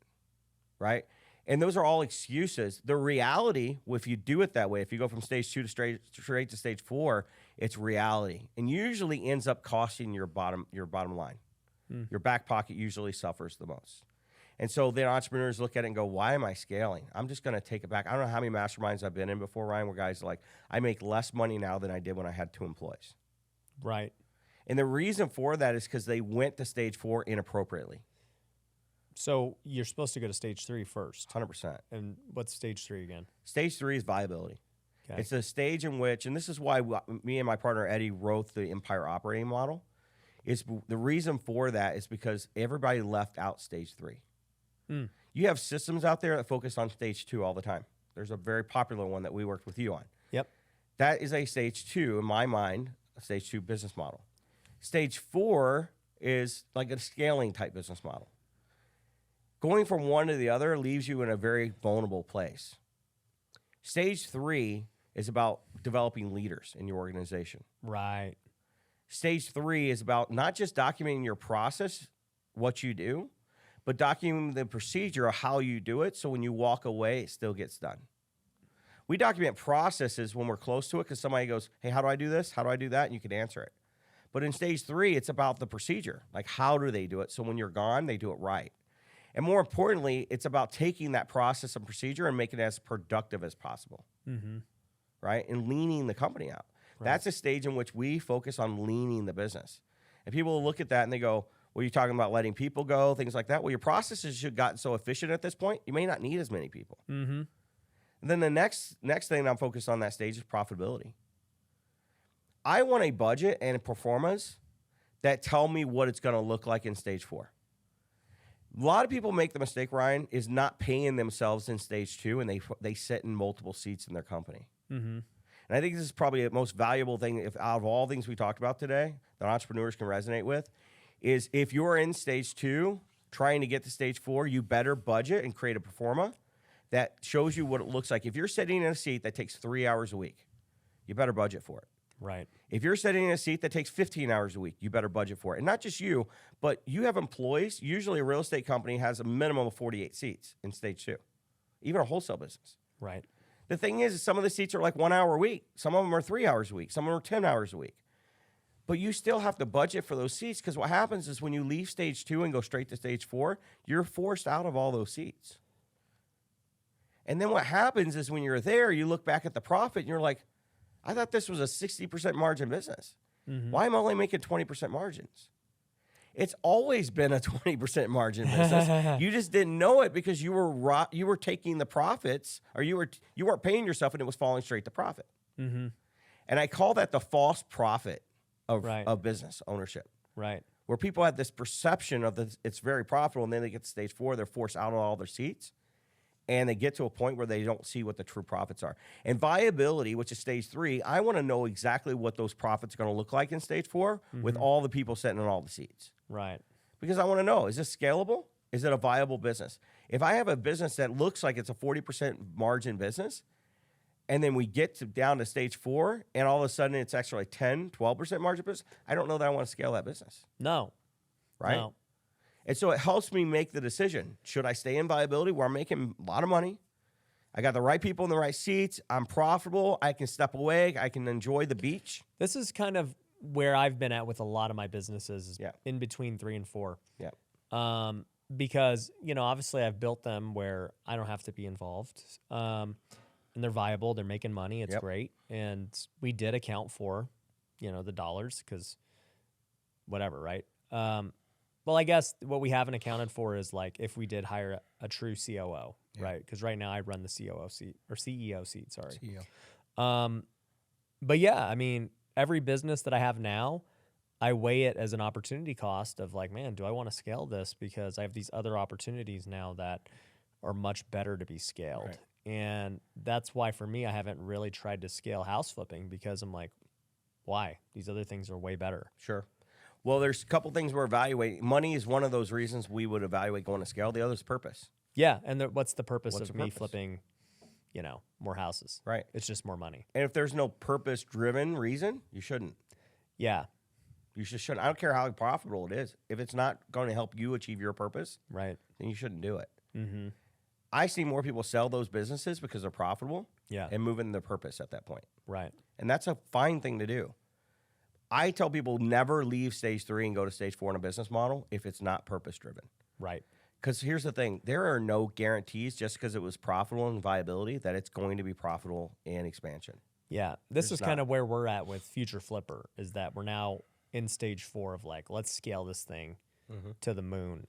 right? And those are all excuses. The reality, if you do it that way, if you go from stage 2 to straight to stage 4, it's reality, and usually ends up costing your bottom line. Your back pocket usually suffers the most. And so then entrepreneurs look at it and go, why am I scaling? I'm just going to take it back. I don't know how many masterminds I've been in before, Ryan, where guys are like, I make less money now than I did when I had 2 employees. Right. And the reason for that is because they went to stage 4 inappropriately. So you're supposed to go to stage 3 first. 100%. And what's stage 3 again? Stage 3 is viability. Okay. It's a stage in which, and this is why me and my partner Eddie wrote the Empire Operating Model. The reason for that is because everybody left out stage 3. You have systems out there that focus on stage 2 all the time. There's a very popular one that we worked with you on. Yep. That is a stage 2, in my mind, a stage 2 business model. Stage 4 is like a scaling type business model. Going from one to the other leaves you in a very vulnerable place. Stage 3 is about developing leaders in your organization. Right. Stage 3 is about not just documenting your process, what you do, but documenting the procedure of how you do it so when you walk away, it still gets done. We document processes when we're close to it because somebody goes, hey, how do I do this? How do I do that? And you can answer it. But in stage 3, it's about the procedure. Like, how do they do it? So when you're gone, they do it right. And more importantly, it's about taking that process and procedure and making it as productive as possible, right? And leaning the company out. Right. That's a stage in which we focus on leaning the business. And people will look at that and they go, well, you're talking about letting people go, things like that. Well, your processes should have gotten so efficient at this point, you may not need as many people. And then the next thing I'm focused on that stage is profitability. I want a budget and performance that tell me what it's going to look like in stage 4. A lot of people make the mistake, Ryan, is not paying themselves in stage 2, and they sit in multiple seats in their company. And I think this is probably the most valuable thing, out of all things we talked about today, that entrepreneurs can resonate with, is if you're in stage 2, trying to get to stage 4, you better budget and create a pro forma that shows you what it looks like. If you're sitting in a seat that takes 3 hours a week, you better budget for it. Right. If you're sitting in a seat that takes 15 hours a week, you better budget for it. And not just you, but you have employees. Usually a real estate company has a minimum of 48 seats in stage 2, even a wholesale business. Right. The thing is some of the seats are like 1 hour a week. Some of them are 3 hours a week. Some of them are 10 hours a week. But you still have to budget for those seats, because what happens is when you leave stage 2 and go straight to stage 4, you're forced out of all those seats. And then what happens is when you're there, you look back at the profit and you're like, I thought this was a 60% margin business. Why am I only making 20% margins? It's always been a 20% margin business. You just didn't know it because you were taking the profits, or you weren't paying yourself, and it was falling straight to profit. And I call that the false profit of business ownership. Right. Where people have this perception of it's very profitable, and then they get to stage 4, they're forced out of all their seats, and they get to a point where they don't see what the true profits are. And viability, which is stage 3, I want to know exactly what those profits are going to look like in stage 4 with all the people sitting in all the seats. Right. Because I want to know, is this scalable? Is it a viable business? If I have a business that looks like it's a 40% margin business, and then we get down to stage 4, and all of a sudden it's actually like 10, 12% margin business, I don't know that I want to scale that business. No. Right? No. And so it helps me make the decision. Should I stay in viability where I'm making a lot of money? I got the right people in the right seats. I'm profitable. I can step away. I can enjoy the beach. This is kind of where I've been at with a lot of my businesses, is Yeah. in between 3 and 4. Yeah. Because, obviously I've built them where I don't have to be involved. And they're viable. They're making money. It's great. And we did account for, the dollars, because whatever, right? Well, I guess what we haven't accounted for is, like, if we did hire a true COO, right? Because right now I run the COO seat, or CEO seat, sorry. CEO. But yeah, I mean, every business that I have now, I weigh it as an opportunity cost of, like, man, do I want to scale this? Because I have these other opportunities now that are much better to be scaled. Right. And that's why, for me, I haven't really tried to scale house flipping, because I'm like, why? These other things are way better. Sure. Well, there's a couple things we're evaluating. Money is one of those reasons we would evaluate going to scale. The other is purpose. Yeah, and what's the purpose What's of the me purpose? flipping, more houses? Right. It's just more money. And if there's no purpose-driven reason, you shouldn't. Yeah. You just shouldn't. I don't care how profitable it is. If it's not going to help you achieve your purpose, Right. then you shouldn't do it. Mm-hmm. I see more people sell those businesses because they're profitable Yeah. and move into their purpose at that point. Right. And that's a fine thing to do. I tell people never leave stage 3 and go to stage 4 in a business model if it's not purpose-driven. Right. Because here's the thing. There are no guarantees just because it was profitable in viability that it's going to be profitable in expansion. Yeah. This There's is kind of where we're at with Future Flipper, is that we're now in stage 4 of, like, let's scale this thing to the moon.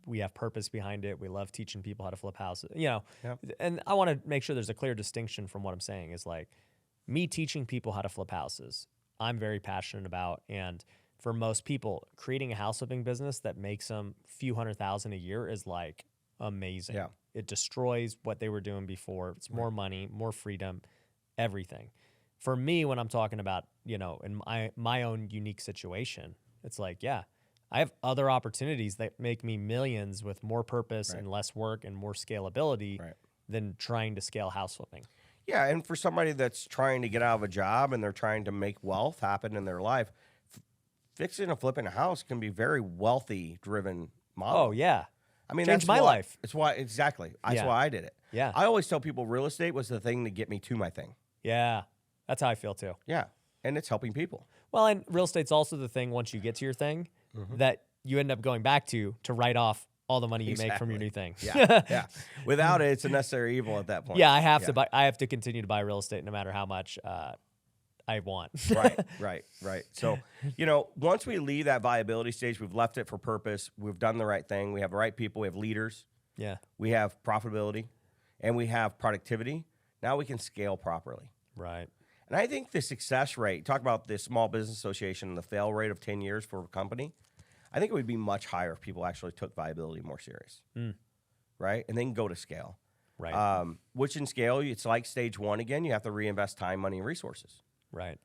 We have purpose behind it. We love teaching people how to flip houses, and I want to make sure there's a clear distinction from what I'm saying is, like, me teaching people how to flip houses, I'm very passionate about. And for most people, creating a house flipping business that makes them a few $100,000 a year is, like, amazing. Yeah. It destroys what they were doing before. It's more money, more freedom, everything. For me, when I'm talking about, in my own unique situation, it's like, yeah, I have other opportunities that make me millions with more purpose and less work and more scalability than trying to scale house flipping. Yeah, and for somebody that's trying to get out of a job and they're trying to make wealth happen in their life, fixing and flipping a house can be very wealthy-driven model. Oh, yeah. I mean, Changed that's my life. It's why, exactly. That's why I did it. Yeah. I always tell people real estate was the thing to get me to my thing. Yeah. That's how I feel too. Yeah, and it's helping people. Well, and real estate's also the thing, once you get to your thing, that you end up going back to write off all the money you make from your new thing. Yeah, yeah. Without it, it's a necessary evil at that point. Yeah, I have to buy. I have to continue to buy real estate no matter how much I want. Right. So, once we leave that viability stage, we've left it for purpose. We've done the right thing. We have the right people. We have leaders. Yeah. We have profitability, and we have productivity. Now we can scale properly. Right. And I think the success rate, talk about the Small Business Association and the fail rate of 10 years for a company, I think it would be much higher if people actually took viability more serious, right? And then go to scale. Right. Which in scale, it's like stage 1 again. You have to reinvest time, money, and resources. Right.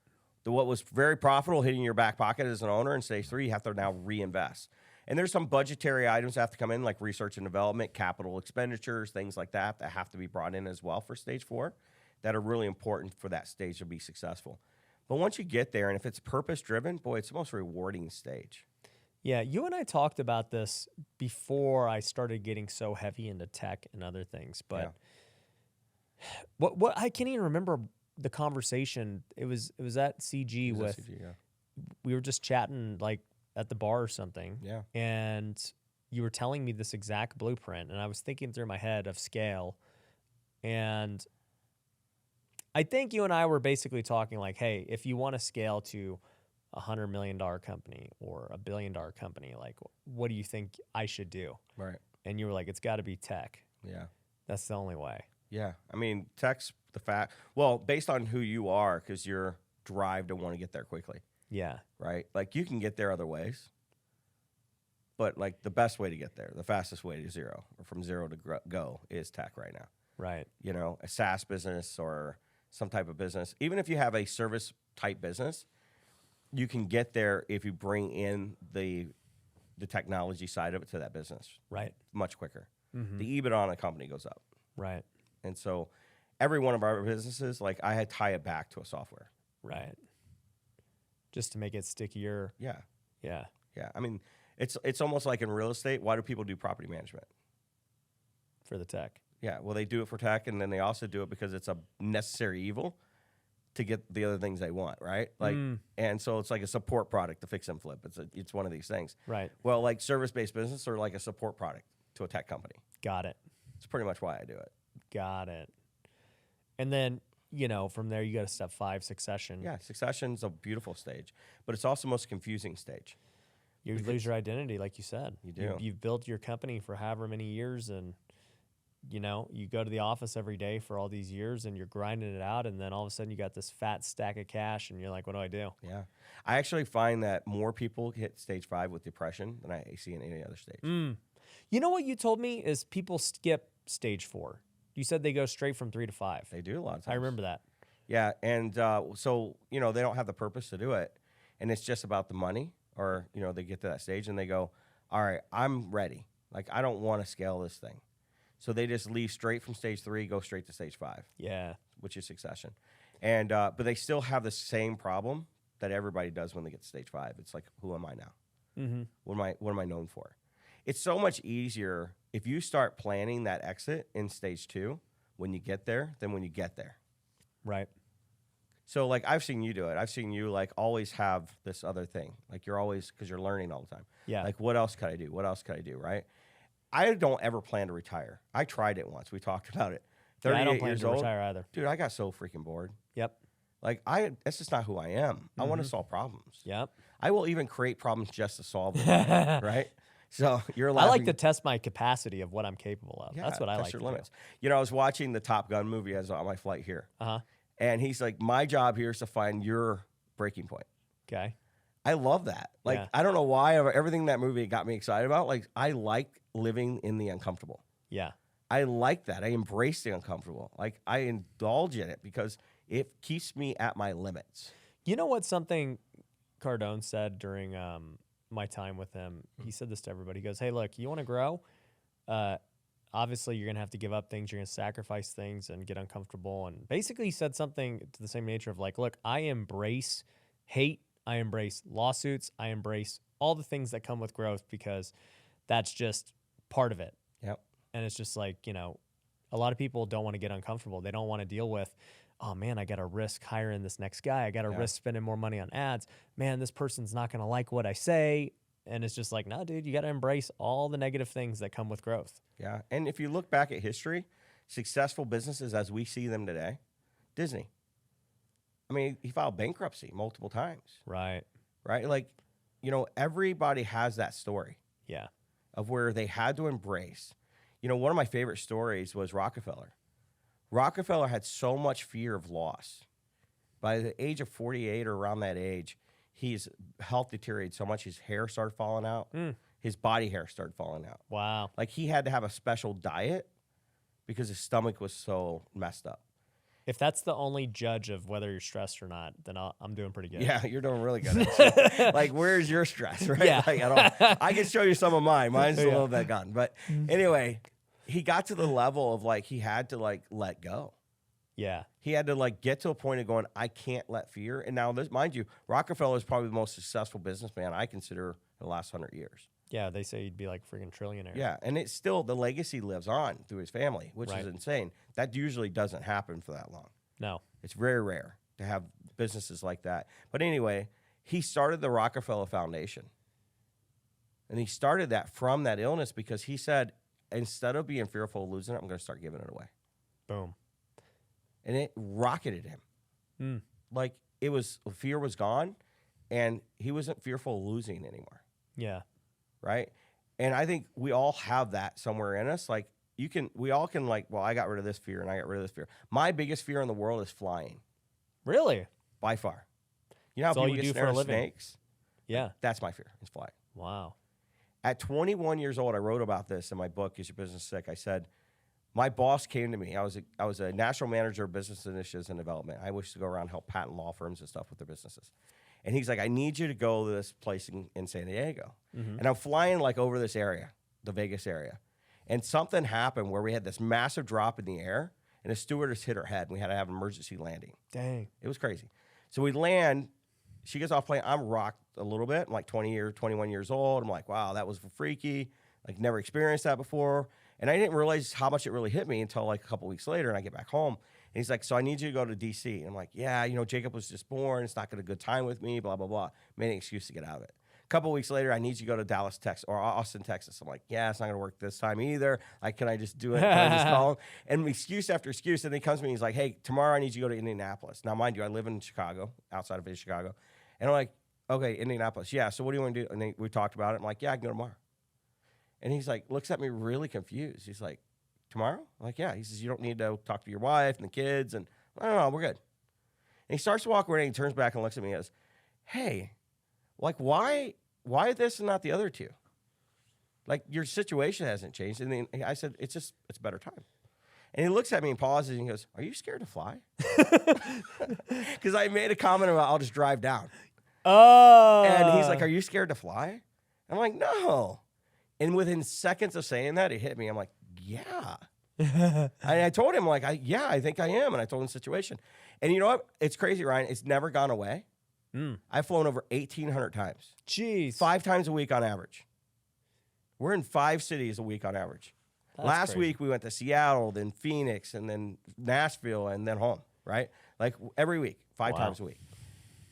What was very profitable hitting your back pocket as an owner in stage 3, you have to now reinvest. And there's some budgetary items that have to come in, like research and development, capital expenditures, things like that have to be brought in as well for stage 4 that are really important for that stage to be successful. But once you get there, and if it's purpose driven, boy, it's the most rewarding stage. Yeah, you and I talked about this before I started getting so heavy into tech and other things. But what I can't even remember the conversation. It was at CG with we were just chatting like at the bar or something. Yeah. And you were telling me this exact blueprint, and I was thinking through my head of scale. And I think you and I were basically talking like, hey, if you want to scale to $100 million company or $1 billion company, like, what do you think I should do? Right. And you were like, it's got to be tech. Yeah. That's the only way. Yeah. I mean, tech's the fact. Well, based on who you are, because your drive to want to get there quickly. Yeah. Right. Like, you can get there other ways, but like the best way to get there, the fastest way to zero or from zero to go is tech right now. Right. You know, a SaaS business or some type of business. Even if you have a service type business, you can get there if you bring in the technology side of it to that business. Right. Much quicker. Mm-hmm. The EBIT on a company goes up. Right. And so every one of our businesses, like, I had to tie it back to a software. Right. Just to make it stickier. Yeah. Yeah. Yeah. I mean, it's almost like in real estate. Why do people do property management? For the tech. Yeah. Well, they do it for tech, and then they also do it because it's a necessary evil to get the other things they want, right? Like, and so it's like a support product to fix and flip. It's one of these things. Right. Well, like service-based business or like a support product to a tech company. Got it. It's pretty much why I do it. Got it. And then, you know, from there you go to step 5, succession. Yeah, succession's a beautiful stage, but it's also the most confusing stage. You lose your identity, like you said. You do. You've built your company for however many years, and you know, you go to the office every day for all these years and you're grinding it out, and then all of a sudden you got this fat stack of cash and you're like, what do I do? Yeah. I actually find that more people hit stage 5 with depression than I see in any other stage. You know what you told me is people skip stage 4. You said they go straight from 3 to 5. They do a lot of times. I remember that. Yeah, and so, you know, they don't have the purpose to do it, and it's just about the money, or, you know, they get to that stage and they go, all right, I'm ready. Like, I don't want to scale this thing. So they just leave straight from stage 3, go straight to stage 5. Yeah. Which is succession. And but they still have the same problem that everybody does when they get to stage 5. It's like, who am I now? Mm-hmm. What am I known for? It's so much easier if you start planning that exit in stage 2 when you get there than when you get there. Right. So, like, I've seen you do it. I've seen you, like, always have this other thing. Like, you're always, because you're learning all the time. Yeah. Like, what else could I do? What else could I do, right? I don't ever plan to retire. I tried it once. We talked about it. 38 I don't plan years to old. retire either. Dude, I got so freaking bored. Yep. Like, that's just not who I am. I want to solve problems. Yep. I will even create problems just to solve them, right? So you're laughing. I like to test my capacity of what I'm capable of. Yeah, That's what I test like your to limits. do. You know, I was watching the Top Gun movie as on my flight here. Uh-huh. And he's like, my job here is to find your breaking point. Okay. I love that. Like, Yeah. I don't know why everything in that movie got me excited about. Like, I like living in the uncomfortable. Yeah. I like that. I embrace the uncomfortable. Like, I indulge in it because it keeps me at my limits. You know what something Cardone said during my time with him? He said this to everybody. He goes, hey, look, you want to grow? Obviously, you're going to have to give up things. You're going to sacrifice things and get uncomfortable. And basically, he said something to the same nature of like, look, I embrace hate. I embrace lawsuits. I embrace all the things that come with growth because that's just part of it. Yep. And it's just like, you know, a lot of people don't want to get uncomfortable. They don't want to deal with, oh, man, I got to risk hiring this next guy. I got to risk spending more money on ads. Man, this person's not going to like what I say. And it's just like, no, dude, you got to embrace all the negative things that come with growth. Yeah. And if you look back at history, successful businesses as we see them today, Disney. I mean, he filed bankruptcy multiple times. Right. Right? Like, you know, everybody has that story. Yeah. Of where they had to embrace. You know, one of my favorite stories was Rockefeller. Rockefeller had so much fear of loss. By the age of 48 or around that age, his health deteriorated so much his hair started falling out. His body hair started falling out. Wow. Like, he had to have a special diet because his stomach was so messed up. If that's the only judge of whether you're stressed or not, then I'm doing pretty good. Yeah, you're doing really good. Like, where's your stress, right? Yeah. Like, I can show you some of mine. Mine's a little bit gone. But anyway, he got to the level of, like, he had to, like, let go. Yeah. He had to like get to a point of going, I can't let fear. And now this, mind you, Rockefeller is probably the most successful businessman I consider the last 100 years. Yeah, they say he'd be like freaking trillionaire. Yeah, and it's still, the legacy lives on through his family, which Right. is insane. That usually doesn't happen for that long. No. It's very rare to have businesses like that. But anyway, he started the Rockefeller Foundation. And he started that from that illness because he said, instead of being fearful of losing it, I'm going to start giving it away. Boom. And it rocketed him. Mm. Like, it was, fear was gone, and he wasn't fearful of losing anymore. Yeah. Right? And I think we all have that somewhere in us. Like, we all can like, well, I got rid of this fear and I got rid of this fear. My biggest fear in the world is flying. Really? By far. You know how That's all people you get do for snared a in living. snakes? Yeah. That's my fear, is flying. Wow. At 21 years old, I wrote about this in my book, Is Your Business Sick? I said, my boss came to me. I was a national manager of business initiatives and development. I used to go around and help patent law firms and stuff with their businesses. And he's like, I need you to go to this place in San Diego. Mm-hmm. And I'm flying like over this area, the Vegas area. And something happened where we had this massive drop in the air, and a stewardess hit her head, and we had to have an emergency landing. Dang. It was crazy. So we land. She gets off plane. I'm rocked a little bit. I'm like 21 years old. I'm like, wow, that was freaky. Like, never experienced that before. And I didn't realize how much it really hit me until like a couple weeks later, and I get back home. And he's like, so I need you to go to D.C. And I'm like, yeah, Jacob was just born. It's not going to good time with me, blah, blah, blah. Made an excuse to get out of it. A couple weeks later, I need you to go to Dallas, Texas, or Austin, Texas. I'm like, yeah, it's not going to work this time either. Like, can I just do it? Can I just call him? And excuse after excuse. And then he comes to me, he's like, hey, tomorrow I need you to go to Indianapolis. Now, mind you, I live in Chicago, outside of Chicago. And I'm like, okay, Indianapolis. Yeah, so what do you want to do? And then we talked about it. I'm like, yeah, I can go tomorrow. And he's like, looks at me really confused. He's like, tomorrow? I'm like, yeah. He says, you don't need to talk to your wife and the kids. And I don't know, we're good. And he starts to walk away, and he turns back and looks at me and goes, hey, like, why this and not the other two? Like, your situation hasn't changed. And then I said, it's a better time. And he looks at me and pauses, and he goes, are you scared to fly? Because I made a comment about, I'll just drive down. Oh. And he's like, are you scared to fly? I'm like, no. And within seconds of saying that, it hit me. I'm like, yeah. I told him, like, yeah, I think I am. And I told him the situation. And you know what? It's crazy, Ryan. It's never gone away. I've flown over 1,800 times. Jeez. 5 times a week on average. We're in 5 cities a week on average. That's Last crazy. week, we went to Seattle, then Phoenix, and then Nashville, and then home, right? Like, every week, 5 Wow. times a week.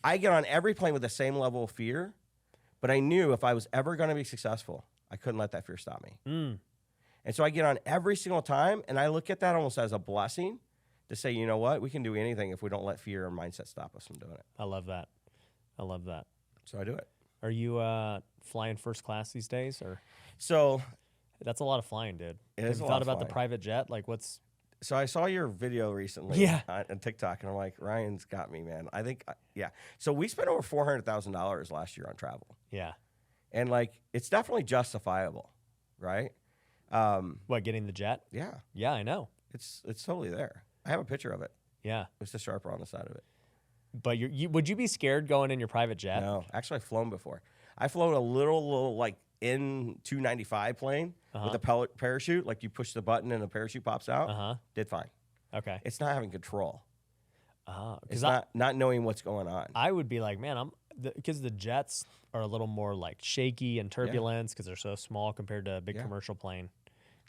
I get on every plane with the same level of fear, but I knew if I was ever going to be successful, I couldn't let that fear stop me. And so I get on every single time, and I look at that almost as a blessing to say, you know what? We can do anything if we don't let fear or mindset stop us from doing it. I love that. I love that. So I do it. Are you flying first class these days, or So that's a lot of flying, dude? It Have is you a thought lot of about the flying. private jet? Like, what's So I saw your video recently Yeah. on TikTok, and I'm like, Ryan's got me, man. I think, yeah. So we spent over $400,000 last year on travel. yeah? And, like, it's definitely justifiable, right? What, getting the jet? Yeah. Yeah, I know. It's totally there. I have a picture of it. Yeah, It's the Sharper on the side of it. but would you be scared going in your private jet? No, actually, I've flown before. I've flown a little like, N295 plane with a parachute. Like, you push the button and the parachute pops out. Did fine. Okay. It's not having control. It's Because not knowing what's going on. I would be like, man, because the jets are a little more like shaky and turbulence because they're so small compared to a big commercial plane.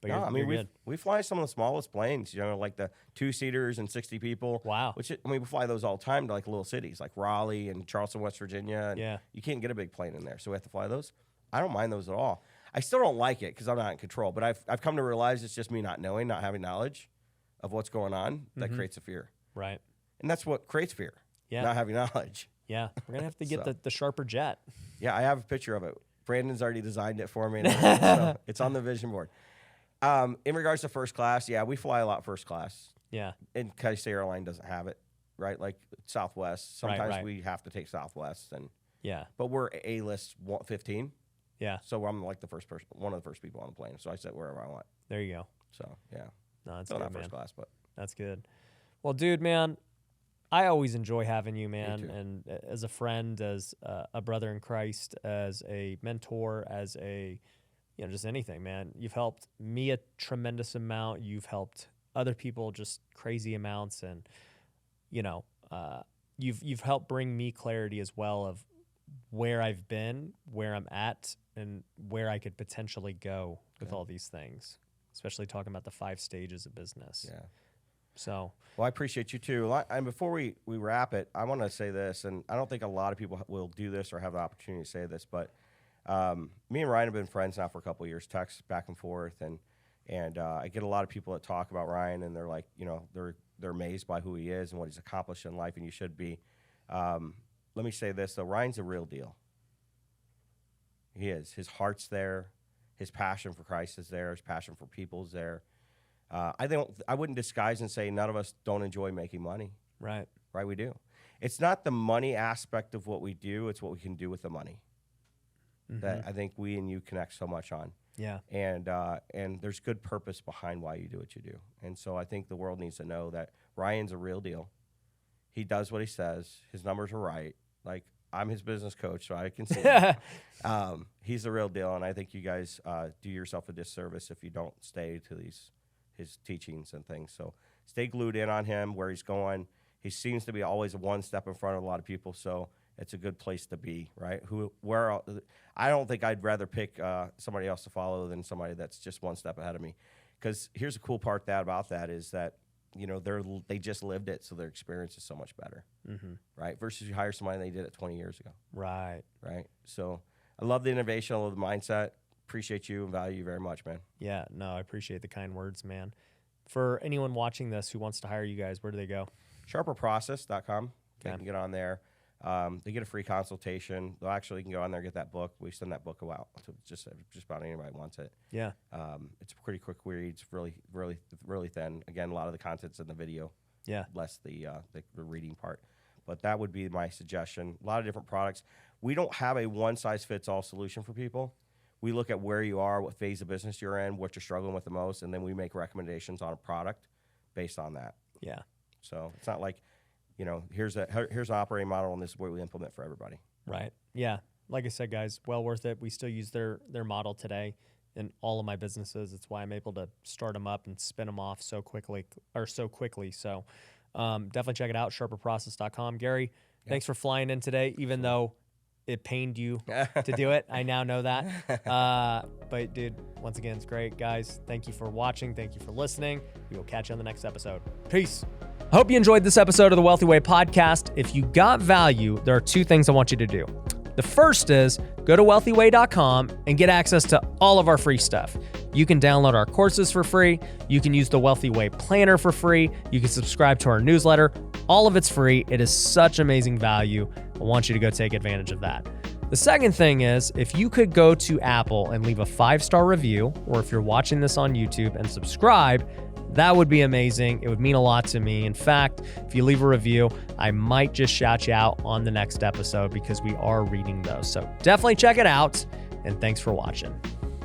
But No, I mean, you're good. we fly some of the smallest planes, like the 2-seaters and 60 people. Wow. We fly those all the time to like little cities like Raleigh and Charleston, West Virginia. And Yeah. you can't get a big plane in there, so we have to fly those. I don't mind those at all. I still don't like it because I'm not in control, but I've come to realize it's just me not knowing, not having knowledge of what's going on that creates a fear. Right. And that's what creates fear, Yeah. not having knowledge. Yeah. We're going to have to get So. the sharper jet. Yeah, I have a picture of it. Brandon's already designed it for me. And everything, so it's on the vision board. In regards to first class, yeah, we fly a lot first class. Yeah. And Kaiser Airline doesn't have it, right? Like Southwest. Sometimes right. we have to take Southwest, Yeah. but we're A-list 15, Yeah. so I'm like one of the first people on the plane. So I sit wherever I want. There you go. So yeah, No, that's still good, not man. first class, but That's good. Well, dude, man, I always enjoy having you, man. too. And as a friend, as a brother in Christ, as a mentor, as a, just anything, man. You've helped me a tremendous amount. You've helped other people just crazy amounts. And, you've helped bring me clarity as well of where I've been, where I'm at, and where I could potentially go with all these things, especially talking about the 5 stages of business. Yeah. So, well, I appreciate you too. And before we wrap it, I want to say this, and I don't think a lot of people will do this or have the opportunity to say this, but me and Ryan have been friends now for a couple of years, text back and forth, and I get a lot of people that talk about Ryan, and they're like, they're amazed by who he is and what he's accomplished in life, and you should be. Let me say this though, Ryan's a real deal. He is. His heart's there. His passion for Christ is there. His passion for people is there. I wouldn't disguise and say none of us don't enjoy making money. right. Right, we do. It's not the money aspect of what we do, it's what we can do with the money that I think we and you connect so much on. Yeah. And there's good purpose behind why you do what you do. And so I think the world needs to know that Ryan's a real deal. He does what he says. His numbers are right. Like, I'm his business coach, so I can see that. He's the real deal, and I think you guys do yourself a disservice if you don't stay to his teachings and things. So stay glued in on him, where he's going. He seems to be always one step in front of a lot of people, so it's a good place to be, right? I don't think I'd rather pick somebody else to follow than somebody that's just one step ahead of me. Because here's the cool part about that is that, they just lived it, so their experience is so much better, right? Versus you hire somebody and they did it 20 years ago. Right. Right. So I love the innovation, I love the mindset. Appreciate you and value you very much, man. Yeah, no, I appreciate the kind words, man. For anyone watching this who wants to hire you guys, where do they go? Sharperprocess.com. They Okay. can get on there. They get a free consultation. They'll actually can go on there and get that book. We send that book out to just about anybody wants it. Yeah. It's a pretty quick read. It's really, really, really thin. Again, a lot of the content's in the video. Yeah. Less the reading part. But that would be my suggestion. A lot of different products. We don't have a one-size-fits-all solution for people. We look at where you are, what phase of business you're in, what you're struggling with the most, and then we make recommendations on a product based on that. Yeah. So it's not like, here's an operating model, and this is what we implement for everybody. Right. Yeah. Like I said, guys, well worth it. We still use their model today in all of my businesses. It's why I'm able to start them up and spin them off so quickly. So definitely check it out, sharperprocess.com. Gary, thanks for flying in today, even though it pained you to do it. I now know that. But dude, once again, it's great. Guys, thank you for watching. Thank you for listening. We will catch you on the next episode. Peace. I hope you enjoyed this episode of the Wealthy Way podcast. If you got value, there are 2 things I want you to do. The first is go to wealthyway.com and get access to all of our free stuff. You can download our courses for free. You can use the Wealthy Way planner for free. You can subscribe to our newsletter. All of it's free. It is such amazing value. I want you to go take advantage of that. The second thing is, if you could go to Apple and leave a 5-star review, or if you're watching this on YouTube and subscribe, that would be amazing. It would mean a lot to me. In fact, if you leave a review, I might just shout you out on the next episode because we are reading those. So definitely check it out, and thanks for watching.